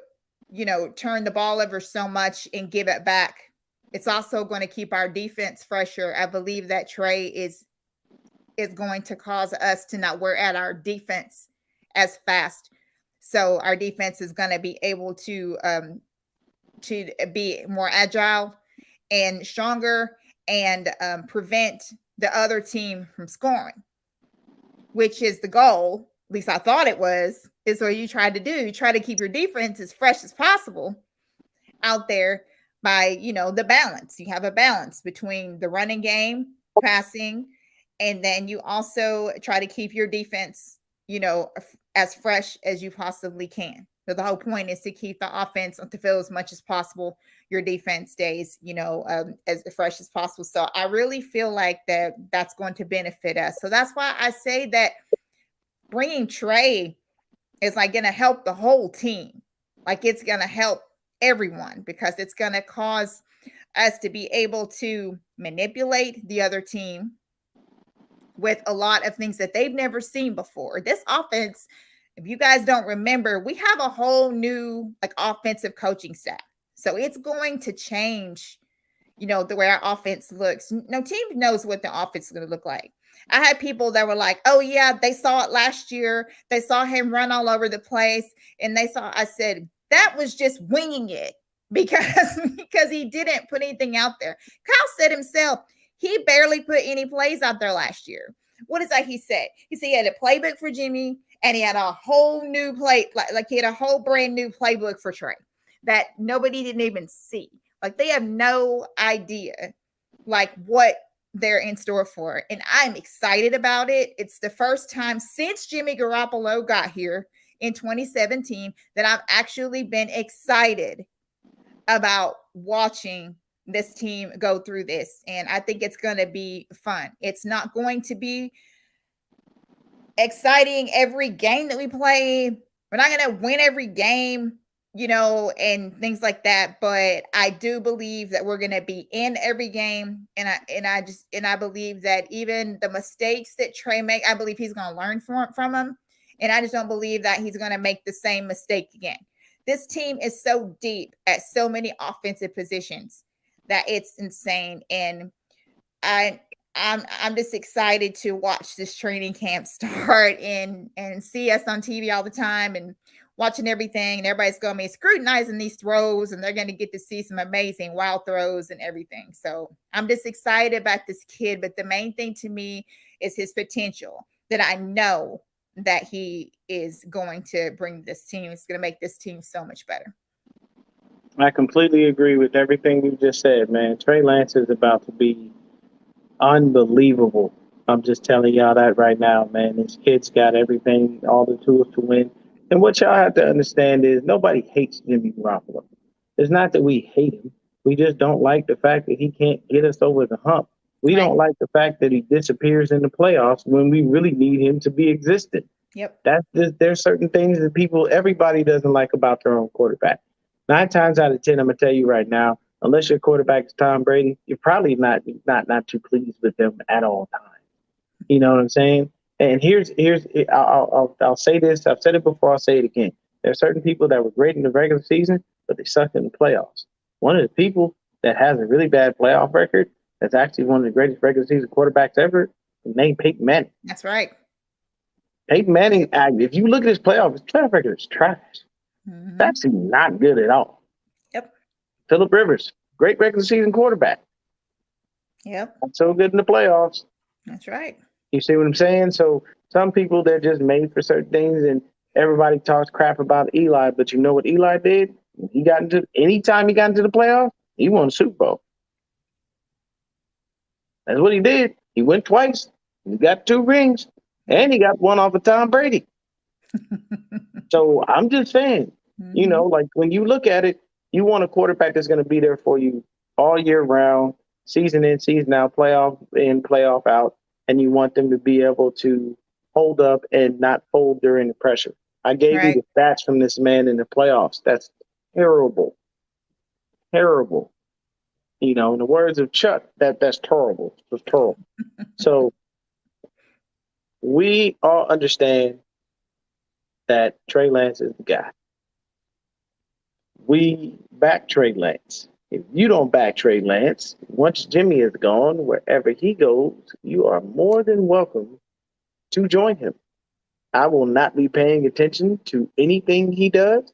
turn the ball over so much and give it back. It's also going to keep our defense fresher. I believe that Trey is going to cause us to not wear out our defense as fast. So our defense is going to be able to be more agile and stronger and prevent the other team from scoring, which is the goal. At least I thought it was, is what you tried to do. You try to keep your defense as fresh as possible out there by, the balance. You have a balance between the running game, passing, and then you also try to keep your defense, as fresh as you possibly can. So the whole point is to keep the offense on the field as much as possible. Your defense stays, as fresh as possible. So I really feel like that's going to benefit us. So that's why I say that bringing Trey is like going to help the whole team. Like it's going to help everyone because it's going to cause us to be able to manipulate the other team with a lot of things that they've never seen before. This offense, if you guys don't remember, we have a whole new offensive coaching staff. So it's going to change, the way our offense looks. No team knows what the offense is going to look like. I had people that were like, oh yeah, they saw it last year. They saw him run all over the place. And I said, that was just winging it because he didn't put anything out there. Kyle said himself, he barely put any plays out there last year. What is that he said? He said he had a playbook for Jimmy and he had a whole new play, like he had a whole brand new playbook for Trey that nobody didn't even see. Like they have no idea what they're in store for. And I'm excited about it. It's the first time since Jimmy Garoppolo got here in 2017 that I've actually been excited about watching this team go through this. And I think it's going to be fun. It's not going to be exciting every game that we play. We're not going to win every game, and things like that. But I do believe that we're going to be in every game. And I believe that even the mistakes that Trey make, I believe he's going to learn from them. And I just don't believe that he's going to make the same mistake again. This team is so deep at so many offensive positions that it's insane. And I'm just excited to watch this training camp start and see us on TV all the time and watching everything. And everybody's going to be scrutinizing these throws and they're going to get to see some amazing wild throws and everything. So I'm just excited about this kid. But the main thing to me is his potential, that I know that he is going to bring this team. It's going to make this team so much better. I completely agree with everything you just said, man. Trey Lance is about to be unbelievable. I'm just telling y'all that right now, man. This kid's got everything, all the tools to win. And what y'all have to understand is nobody hates Jimmy Garoppolo. It's not that we hate him. We just don't like the fact that he can't get us over the hump. We don't like the fact that he disappears in the playoffs when we really need him to be existent. Yep. There's certain things that everybody doesn't like about their own quarterback. 9 times out of 10, I'm gonna tell you right now, unless your quarterback is Tom Brady, you're probably not too pleased with him at all times. You know what I'm saying? And I'll say this. I've said it before. I'll say it again. There are certain people that were great in the regular season, but they sucked in the playoffs. One of the people that has a really bad playoff record, that's actually one of the greatest regular season quarterbacks ever, named Peyton Manning. That's right. Peyton Manning, if you look at his playoff record is trash. Mm-hmm. That's not good at all. Yep. Phillip Rivers, great regular season quarterback. Yep. Not so good in the playoffs. That's right. You see what I'm saying? So some people, they're just made for certain things, and everybody talks crap about Eli, but you know what Eli did? Anytime he got into the playoffs, he won a Super Bowl. That's what he did. He went twice. He got 2 rings, and he got one off of Tom Brady. So I'm just saying, You know, like when you look at it, you want a quarterback that's going to be there for you all year round, season in, season out, playoff in, playoff out, and you want them to be able to hold up and not fold during the pressure. I gave you Right. the stats from this man in the playoffs. That's terrible, terrible. You know, in the words of Chuck, that's terrible. It's terrible. So we all understand that Trey Lance is the guy. We back Trey Lance. If you don't back Trey Lance, once Jimmy is gone, wherever he goes, you are more than welcome to join him. I will not be paying attention to anything he does.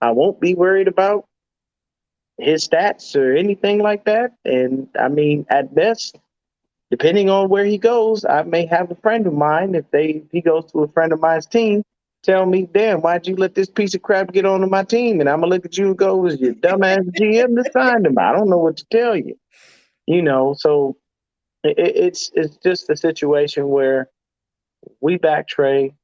I won't be worried about his stats or anything like that. And I mean, at best, depending on where he goes, I may have a friend of mine. If he goes to a friend of mine's team, tell me, damn, why'd you let this piece of crap get onto my team? And I'm gonna look at you and go, was your dumbass GM that signed him? I don't know what to tell you. You know, so it's just a situation where we back Trey.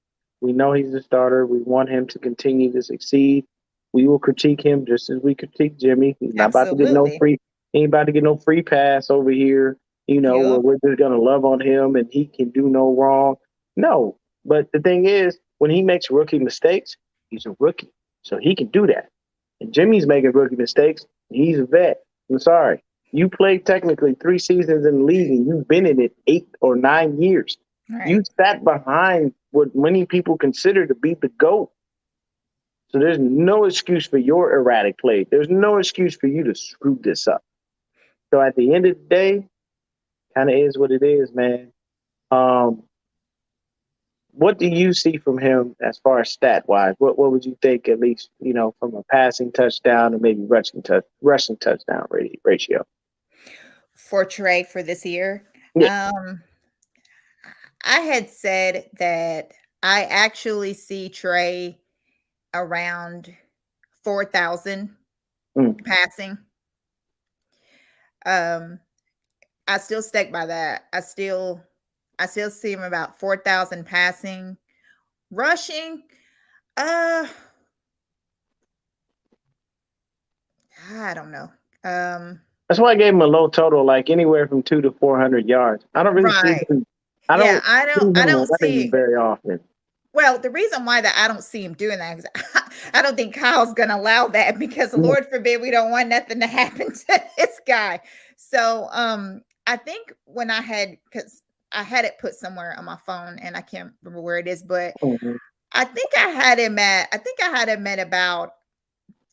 We know he's a starter. We want him to continue to succeed. We will critique him just as we critique Jimmy. He's not about to get no Absolutely. free. He ain't about to get no free pass over here. You know, where Yep. we're just gonna love on him and he can do no wrong. No, but the thing is, when he makes rookie mistakes, he's a rookie, so he can do that. And Jimmy's making rookie mistakes. He's a vet. I'm sorry. You played technically 3 seasons in the league, and you've been in it 8 or 9 years. You Right. sat behind what many people consider to be the GOAT. So there's no excuse for your erratic play. There's no excuse for you to screw this up. So at the end of the day, kind of is what it is, man. Um, what do you see from him as far as stat wise? What would you think, at least, you know, from a passing touchdown or maybe rushing touchdown ratio? For Trey for this year. Yeah. I had said that I actually see Trey around 4,000 Mm. passing. I still stick by that. I still see him about 4,000 passing. Rushing, I don't know. That's why I gave him a low total, like anywhere from 200 to 400 yards. I don't really see Right. him. I Yeah, don't see him I don't running see. very often. Well, the reason why that I don't see him doing that is I don't think Kyle's going to allow that because Lord forbid we don't want nothing to happen to this guy. So, I think when because I had it put somewhere on my phone and I can't remember where it is, but Mhm. I think I had him at about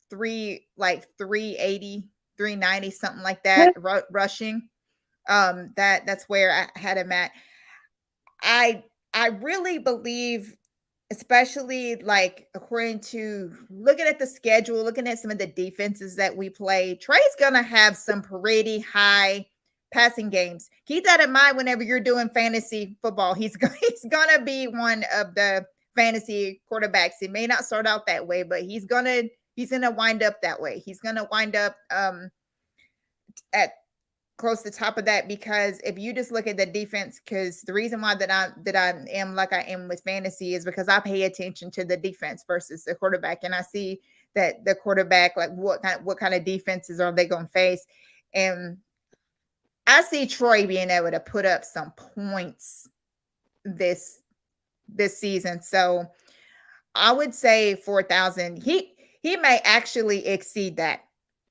380, 390, something like that, rushing. That's where I had him at. I really believe, especially like according to looking at the schedule, looking at some of the defenses that we play, Trey's gonna have some pretty high passing games. Keep that in mind whenever you're doing fantasy football. He's gonna be one of the fantasy quarterbacks. He may not start out that way, but he's gonna wind up that way. He's gonna wind up at close to the top of that, because if you just look at the defense, because the reason why that I am like I am with fantasy is because I pay attention to the defense versus the quarterback, and I see that the quarterback, like what kind of defenses are they going to face, and I see Troy being able to put up some points this season. So I would say 4,000. He may actually exceed that,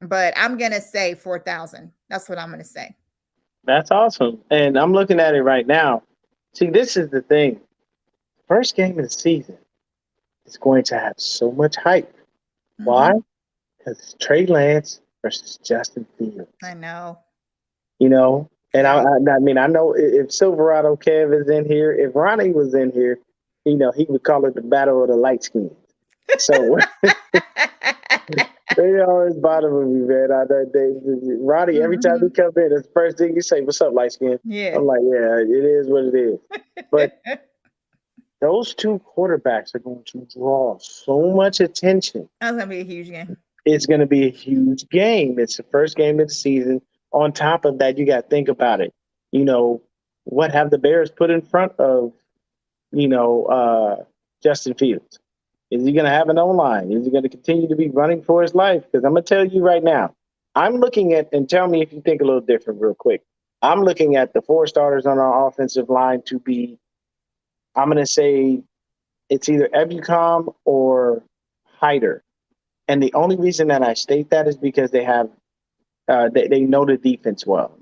but I'm gonna say 4,000. That's what I'm gonna say. That's awesome. And I'm looking at it right now. See, this is the thing. First game of the season is going to have so much hype. Why? Because it's Trey Lance versus Justin Fields. I know. You know, and Yeah. I mean, I know if Silverado Kev is in here, if Ronnie was in here, you know, he would call it the battle of the light skins. So they always bother me, man. Ronnie, every time he come in, that's the first thing you say, "What's up, light skin?" Yeah. I'm like, yeah, it is what it is. But those two quarterbacks are going to draw so much attention. That's gonna be a huge game. It's going to be a huge game. It's the first game of the season. On top of that, you got to think about it. You know, what have the Bears put in front of, Justin Fields? Is he going to have an O-line? Is he going to continue to be running for his life? Because I'm going to tell you right now, I'm looking at, and tell me if you think a little different real quick. I'm looking at the 4 starters on our offensive line to be, I'm going to say it's either Ebukam or Hyder. And the only reason that I state that is because they have, they know the defense well.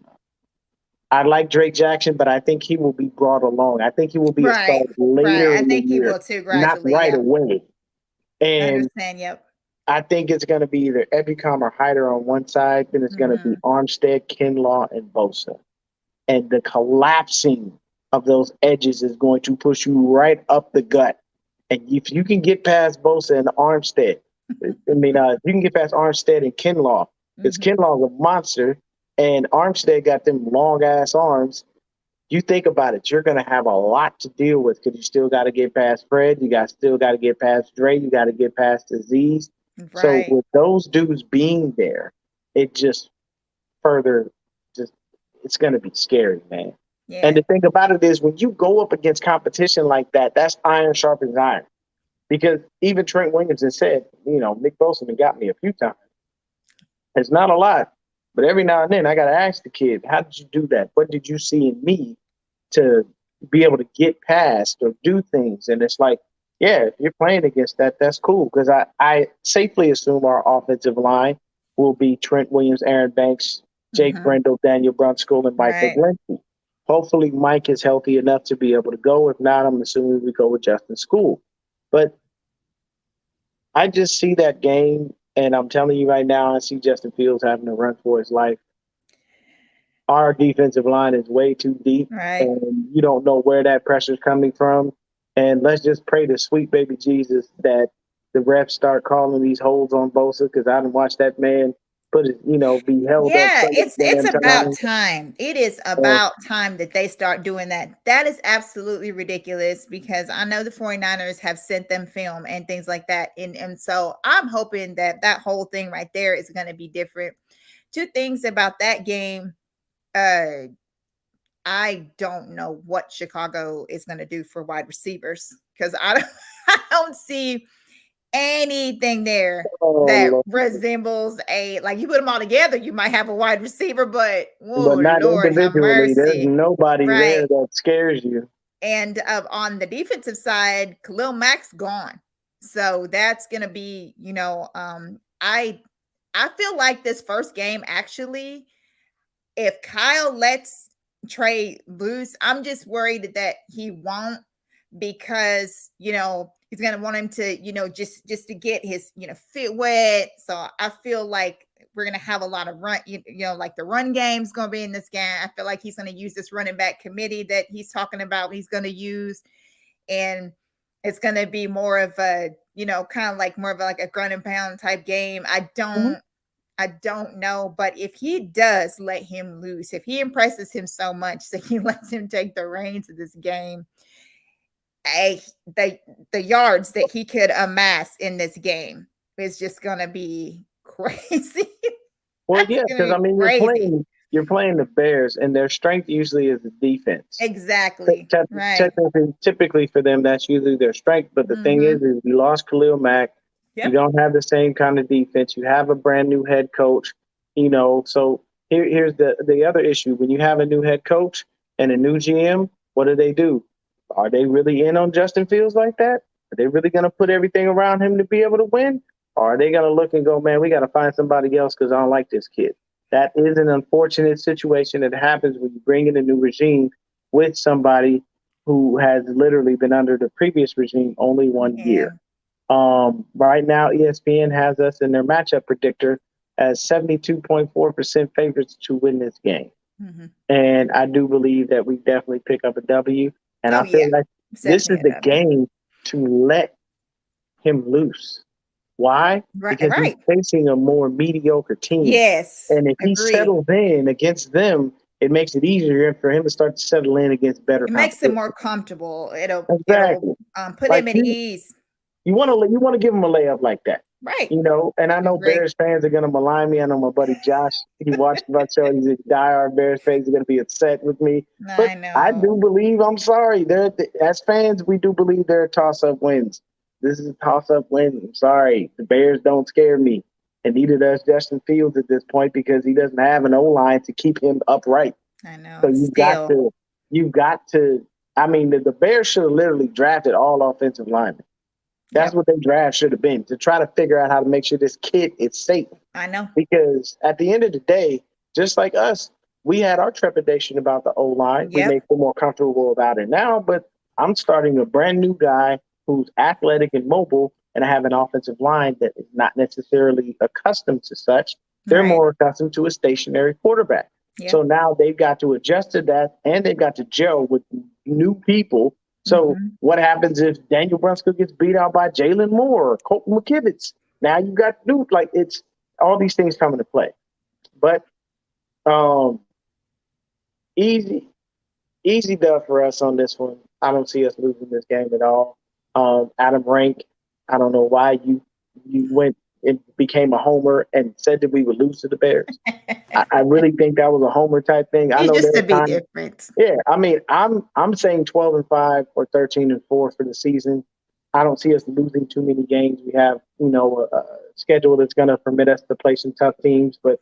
I like Drake Jackson, but I think he will be brought along. I think he will be a Right. starter later Right. I in the think he year, will too, not gradually. right Yeah. away. I And understand. Yep. I think it's going to be either Ebukam or Hyder on one side. Then it's going to be Armstead, Kinlaw, and Bosa. And the collapsing of those edges is going to push you right up the gut. And if you can get past Bosa and Armstead, you can get past Armstead and Kinlaw, because Kinlaw's a monster, and Armstead got them long ass arms. You think about it, you're going to have a lot to deal with because you still got to get past Fred, still got to get past Dre, you got to get past Aziz. Right. So with those dudes being there, it just further it's going to be scary, man. Yeah. And the thing about it is when you go up against competition like that, that's iron sharpens iron. Because even Trent Williams has said, Nick Bosa got me a few times. It's not a lot, but every now and then I got to ask the kid, how did you do that? What did you see in me to be able to get past or do things? And it's like, yeah, if you're playing against that, that's cool. Because I safely assume our offensive line will be Trent Williams, Aaron Banks, Jake Brendel, Daniel Brunskill, and Michael Glenty. Hopefully Mike is healthy enough to be able to go. If not, I'm assuming we go with Justin School. But I just see that game, and I'm telling you right now, I see Justin Fields having to run for his life. Our defensive line is way too deep, and you don't know where that pressure is coming from. And let's just pray to sweet baby Jesus that the refs start calling these holds on Bosa, because I didn't watch that man be held up. Yeah, it's about time. It is about time that they start doing that. That is absolutely ridiculous, because I know the 49ers have sent them film and things like that. And so I'm hoping that whole thing right there is going to be different. 2 things about that game. I don't know what Chicago is going to do for wide receivers, because I don't see anything there that resembles you put them all together, you might have a wide receiver, but not Lord individually. There's nobody there that scares you. And on the defensive side, Khalil Mack's gone, so that's gonna be I feel like this first game, actually, if Kyle lets Trey loose, I'm just worried that he won't, because he's going to want him to just to get his feet wet. So I feel like we're going to have a lot of run, like the run game's going to be in this game. I feel like he's going to use this running back committee that he's talking about, he's going to use, and it's going to be more of a kind of like more of a ground and pound type game. I don't know, but if he does let him loose, if he impresses him so much that he lets him take the reins of this game, the yards that he could amass in this game is just gonna be crazy. Well, yeah, because you're playing the Bears, and their strength usually is the defense. Exactly. Typically for them, that's usually their strength. But the thing is we lost Khalil Mack. Yep. You don't have the same kind of defense. You have a brand new head coach. So here's the other issue. When you have a new head coach and a new GM, what do? Are they really in on Justin Fields like that? Are they really going to put everything around him to be able to win? Or are they going to look and go, man, we got to find somebody else because I don't like this kid? That is an unfortunate situation that happens when you bring in a new regime with somebody who has literally been under the previous regime only 1 year. Right now, ESPN has us in their matchup predictor as 72.4% favorites to win this game. And I do believe that we definitely pick up a W. And I feel like this is the game to let him loose. Why? Because he's facing a more mediocre team. Yes. And if he settles in against them, it makes it easier for him to start to settle in against better. It makes him more comfortable. It'll put him at ease. You want to give him a layup like that. Right. And I know Bears fans are going to malign me. I know my buddy Josh, he watched my show. He's a diehard Bears fan. He's going to be upset with me. But I do believe, I'm sorry, as fans, we do believe there are toss-up wins. this is a toss-up win. I'm sorry. The Bears don't scare me. And neither does Justin Fields at this point because he doesn't have an O-line to keep him upright. I know. So you've got to, I mean, the Bears should have literally drafted all offensive linemen. That's what their draft should have been, to try to figure out how to make sure this kid is safe. I know. Because at the end of the day, just like us, we had our trepidation about the O-line. We may feel more comfortable about it now, but I'm starting a brand new guy who's athletic and mobile, and I have an offensive line that is not necessarily accustomed to such. They're more accustomed to a stationary quarterback. So now they've got to adjust to that, and they've got to gel with new people. So what happens if Daniel Brunskill gets beat out by Jalen Moore or Colton McKivitz? Now you've got new, like, it's all these things come into play. But easy dub for us on this one. I don't see us losing this game at all. Adam Rank, I don't know why you went and became a homer and said that we would lose to the Bears. I really think that was a homer type thing. I know just to be different. Yeah, I mean, I'm saying 12-5 or 13-4 for the season. I don't see us losing too many games. We have, a schedule that's going to permit us to play some tough teams, but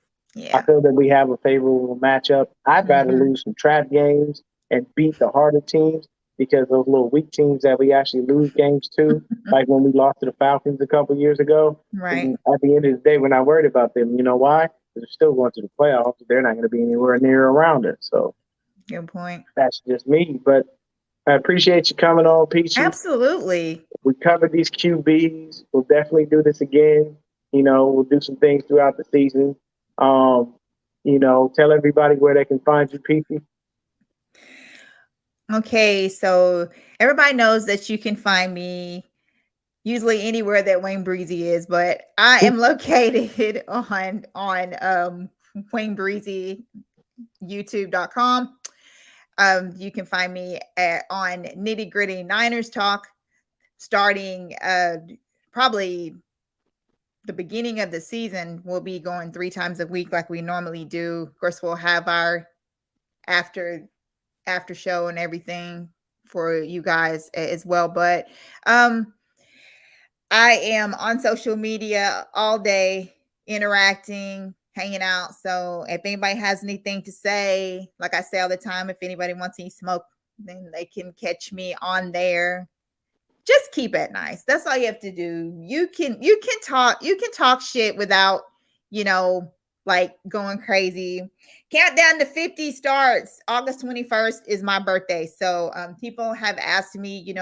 I feel that we have a favorable matchup. I'd rather lose some trap games and beat the harder teams, because those little weak teams that we actually lose games to, like when we lost to the Falcons a couple years ago, right? At the end of the day, we're not worried about them. You know why? Because they're still going to the playoffs. They're not going to be anywhere near around it. So, good point. That's just me. But I appreciate you coming on, Peachy. Absolutely. We covered these QBs. We'll definitely do this again. We'll do some things throughout the season. Tell everybody where they can find you, Peachy. Okay, so everybody knows that you can find me usually anywhere that Wayne Breezy is, but I am located on Wayne Breezy YouTube.com. You can find me on Nitty Gritty Niners Talk starting probably the beginning of the season. We'll be going 3 times a week like we normally do. Of course, we'll have our after show and everything for you guys as well. But I am on social media all day, interacting, hanging out. So if anybody has anything to say, like I say all the time, if anybody wants any smoke, then they can catch me on there. Just keep it nice. That's all you have to do. You can talk shit without, like going crazy. Countdown to 50 starts. August 21st is my birthday. So people have asked me,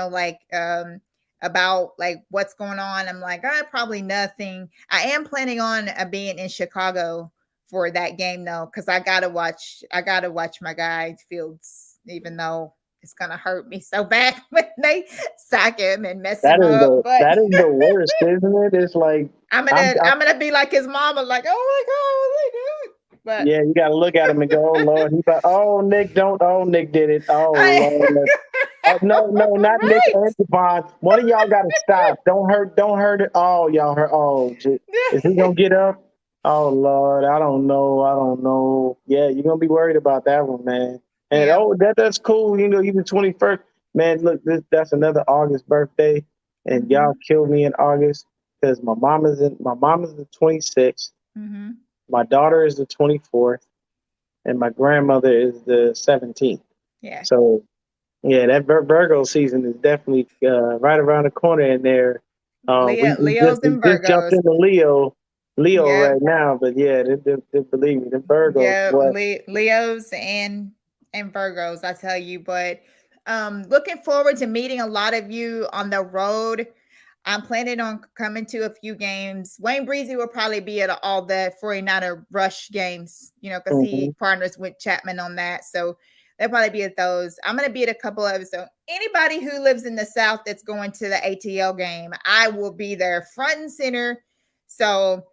about like what's going on. I'm like, probably nothing. I am planning on being in Chicago for that game though, because I gotta watch my guy Fields, even though it's gonna hurt me so bad when they sack him and mess him up. That is the worst, isn't it? It's like I'm gonna be like his mama, like, oh my god. But yeah, you gotta look at him and go, oh Lord, he's like, oh Nick did it. Oh Lord. No, not Nick and Devon. One of y'all gotta stop. Don't hurt it. Oh, y'all hurt. Oh, is he gonna get up? Oh Lord, I don't know. Yeah, you're gonna be worried about that one, man. And that's cool. Even 21st. Man, look, that's another August birthday, and y'all killed me in August because my mom is the 26th. Mm-hmm. My daughter is the 24th, and my grandmother is the 17th. Yeah. So, yeah, that Virgo season is definitely right around the corner in there. Leos and Virgos. Just jumped into Leo right now, but yeah, they believe me, the Virgos. Yeah, Leos and Virgos, I tell you. But looking forward to meeting a lot of you on the road. I'm planning on coming to a few games. Wayne Breezy will probably be at all the 49er Rush games, because he partners with Chapman on that. So they'll probably be at those. I'm going to be at a couple of. So anybody who lives in the South that's going to the ATL game, I will be there front and center. So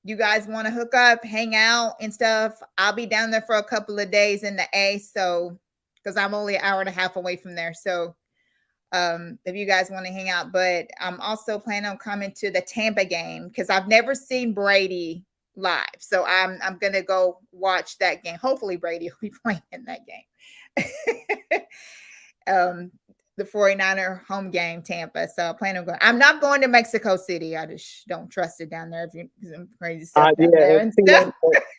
you guys want to hook up, hang out and stuff, I'll be down there for a couple of days in the A. So because I'm only an hour and a half away from there. So if you guys want to hang out, but I'm also planning on coming to the Tampa game because I've never seen Brady live. So I'm going to go watch that game. Hopefully Brady will be playing in that game. the 49er home game, Tampa. So I plan on going. I'm not going to Mexico City. I just don't trust it down there. Some crazy stuff down there and stuff.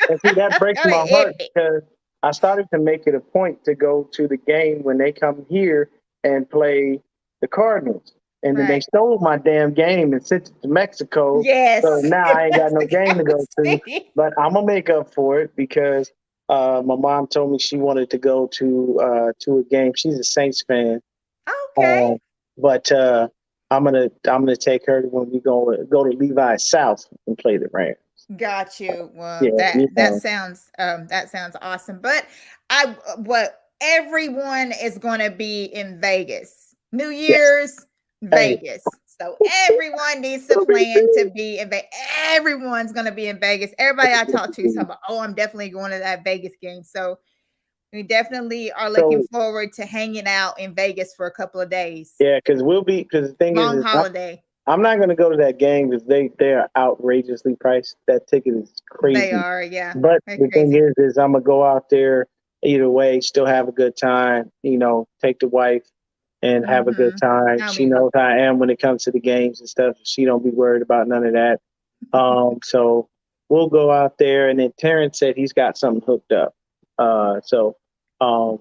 And see, that breaks I my mean, heart because I started to make it a point to go to the game when they come here and play the Cardinals. And then they right. stole my damn game and sent it to Mexico. Yes. So now I ain't got no game to go to. City. But I'm gonna make up for it because my mom told me she wanted to go to a game. She's a Saints fan. Okay. But I'm gonna take her when we go to Levi South and play the Rams. Got you. Well, Yeah, that sounds awesome. But what everyone is going to be in Vegas, New Year's, Vegas. So everyone needs to plan to be in Vegas. Everyone's going to be in Vegas. Everybody I talk to is talking about, oh, I'm definitely going to that Vegas game. So we definitely are looking forward to hanging out in Vegas for a couple of days. Yeah, because the thing long is, holiday. I'm not going to go to that game because they're outrageously priced. That ticket is crazy. They are, yeah. But the thing is I'm gonna go out there either way, still have a good time. Take the wife and have a good time. She knows how I am when it comes to the games and stuff. She don't be worried about none of that. So we'll go out there. And then Terrence said he's got something hooked up. So I'm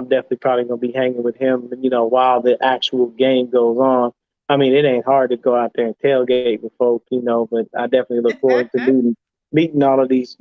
definitely probably gonna be hanging with him. While the actual game goes on. I mean, it ain't hard to go out there and tailgate with folk, but I definitely look forward to meeting all of these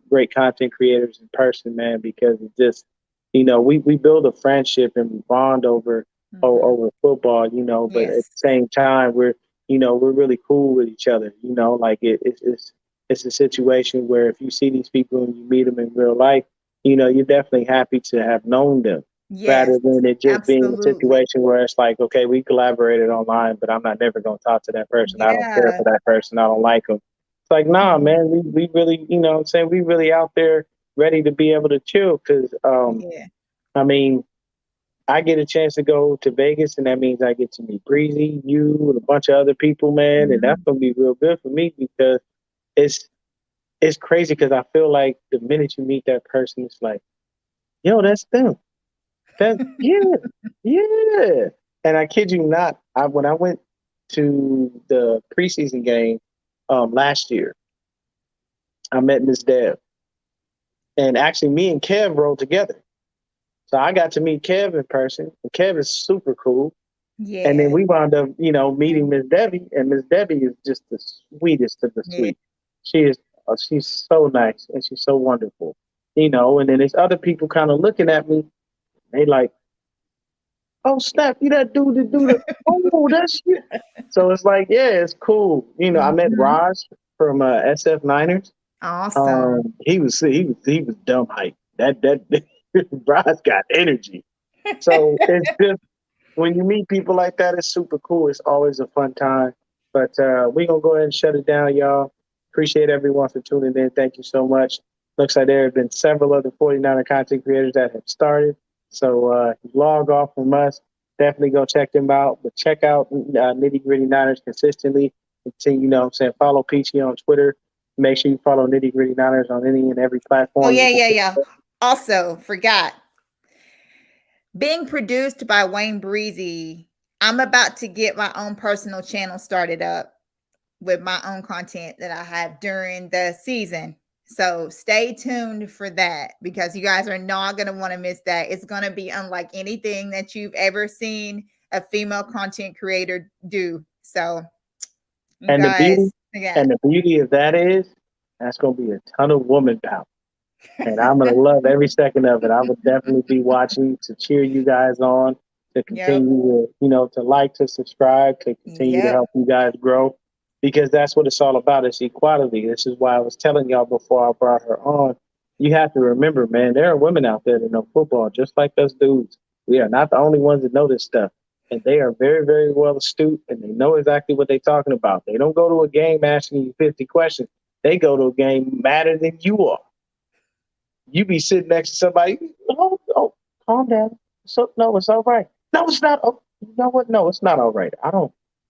great content creators in person, man, because it's just, we build a friendship and bond over football, but at the same time, we're really cool with each other, like it's a situation where if you see these people and you meet them in real life, you're definitely happy to have known them. Yes, rather than it just being a situation where it's like, okay, we collaborated online, but I'm not never going to talk to that person. Yeah. I don't care for that person. I don't like them. It's like, nah, man, we really, what I'm saying, we really out there ready to be able to chill because, I mean, I get a chance to go to Vegas, and that means I get to meet Breezy, you, and a bunch of other people, man, and that's going to be real good for me because it's crazy because I feel like the minute you meet that person, it's like, yo, that's them. Yeah. And I kid you not, when I went to the preseason game last year, I met Miss Deb. And actually, me and Kev rolled together. So I got to meet Kev in person. And Kev is super cool. Yeah. And then we wound up, meeting Miss Debbie. And Miss Debbie is just the sweetest of the sweet. She's so nice and she's so wonderful. And then there's other people kind of looking at me. They like, oh, snap, you that dude that do the, oh, that's you. So it's like, yeah, it's cool. I met Raj from SF Niners. Awesome. He was dumb hype. That Raj got energy. So it's just, when you meet people like that, it's super cool. It's always a fun time. But we're going to go ahead and shut it down, y'all. Appreciate everyone for tuning in. Thank you so much. Looks like there have been several other 49er content creators that have started. So log off from us. Definitely go check them out. But check out Nitty Gritty Niners consistently. Continue, follow Peachy on Twitter. Make sure you follow Nitty Gritty Niners on any and every platform. Oh, yeah. Also, forgot. Being produced by Wayne Breezy, I'm about to get my own personal channel started up with my own content that I have during the season. So stay tuned for that because you guys are not going to want to miss that. It's going to be unlike anything that you've ever seen a female content creator do. So, the beauty of that is that's going to be a ton of woman power. And I'm going to love every second of it. I would definitely be watching to cheer you guys on, to continue to like, to subscribe, to continue to help you guys grow. Because that's what it's all about. It's equality. This is why I was telling y'all before I brought her on. You have to remember, man, there are women out there that know football just like us dudes. We are not the only ones that know this stuff. And they are very, very well astute, and they know exactly what they're talking about. They don't go to a game asking you 50 questions. They go to a game madder than you are. You be sitting next to somebody, oh, calm down. So, no, it's all right. No, it's not. Oh, you know what? No, it's not all right.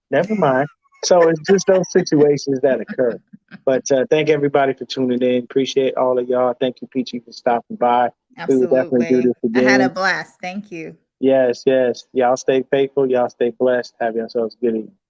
Never mind. So it's just those situations that occur. But thank everybody for tuning in. Appreciate all of y'all. Thank you, Peachy, for stopping by. Absolutely. We will definitely do this again. I had a blast. Thank you. Yes, yes. Y'all stay faithful. Y'all stay blessed. Have yourselves a good evening.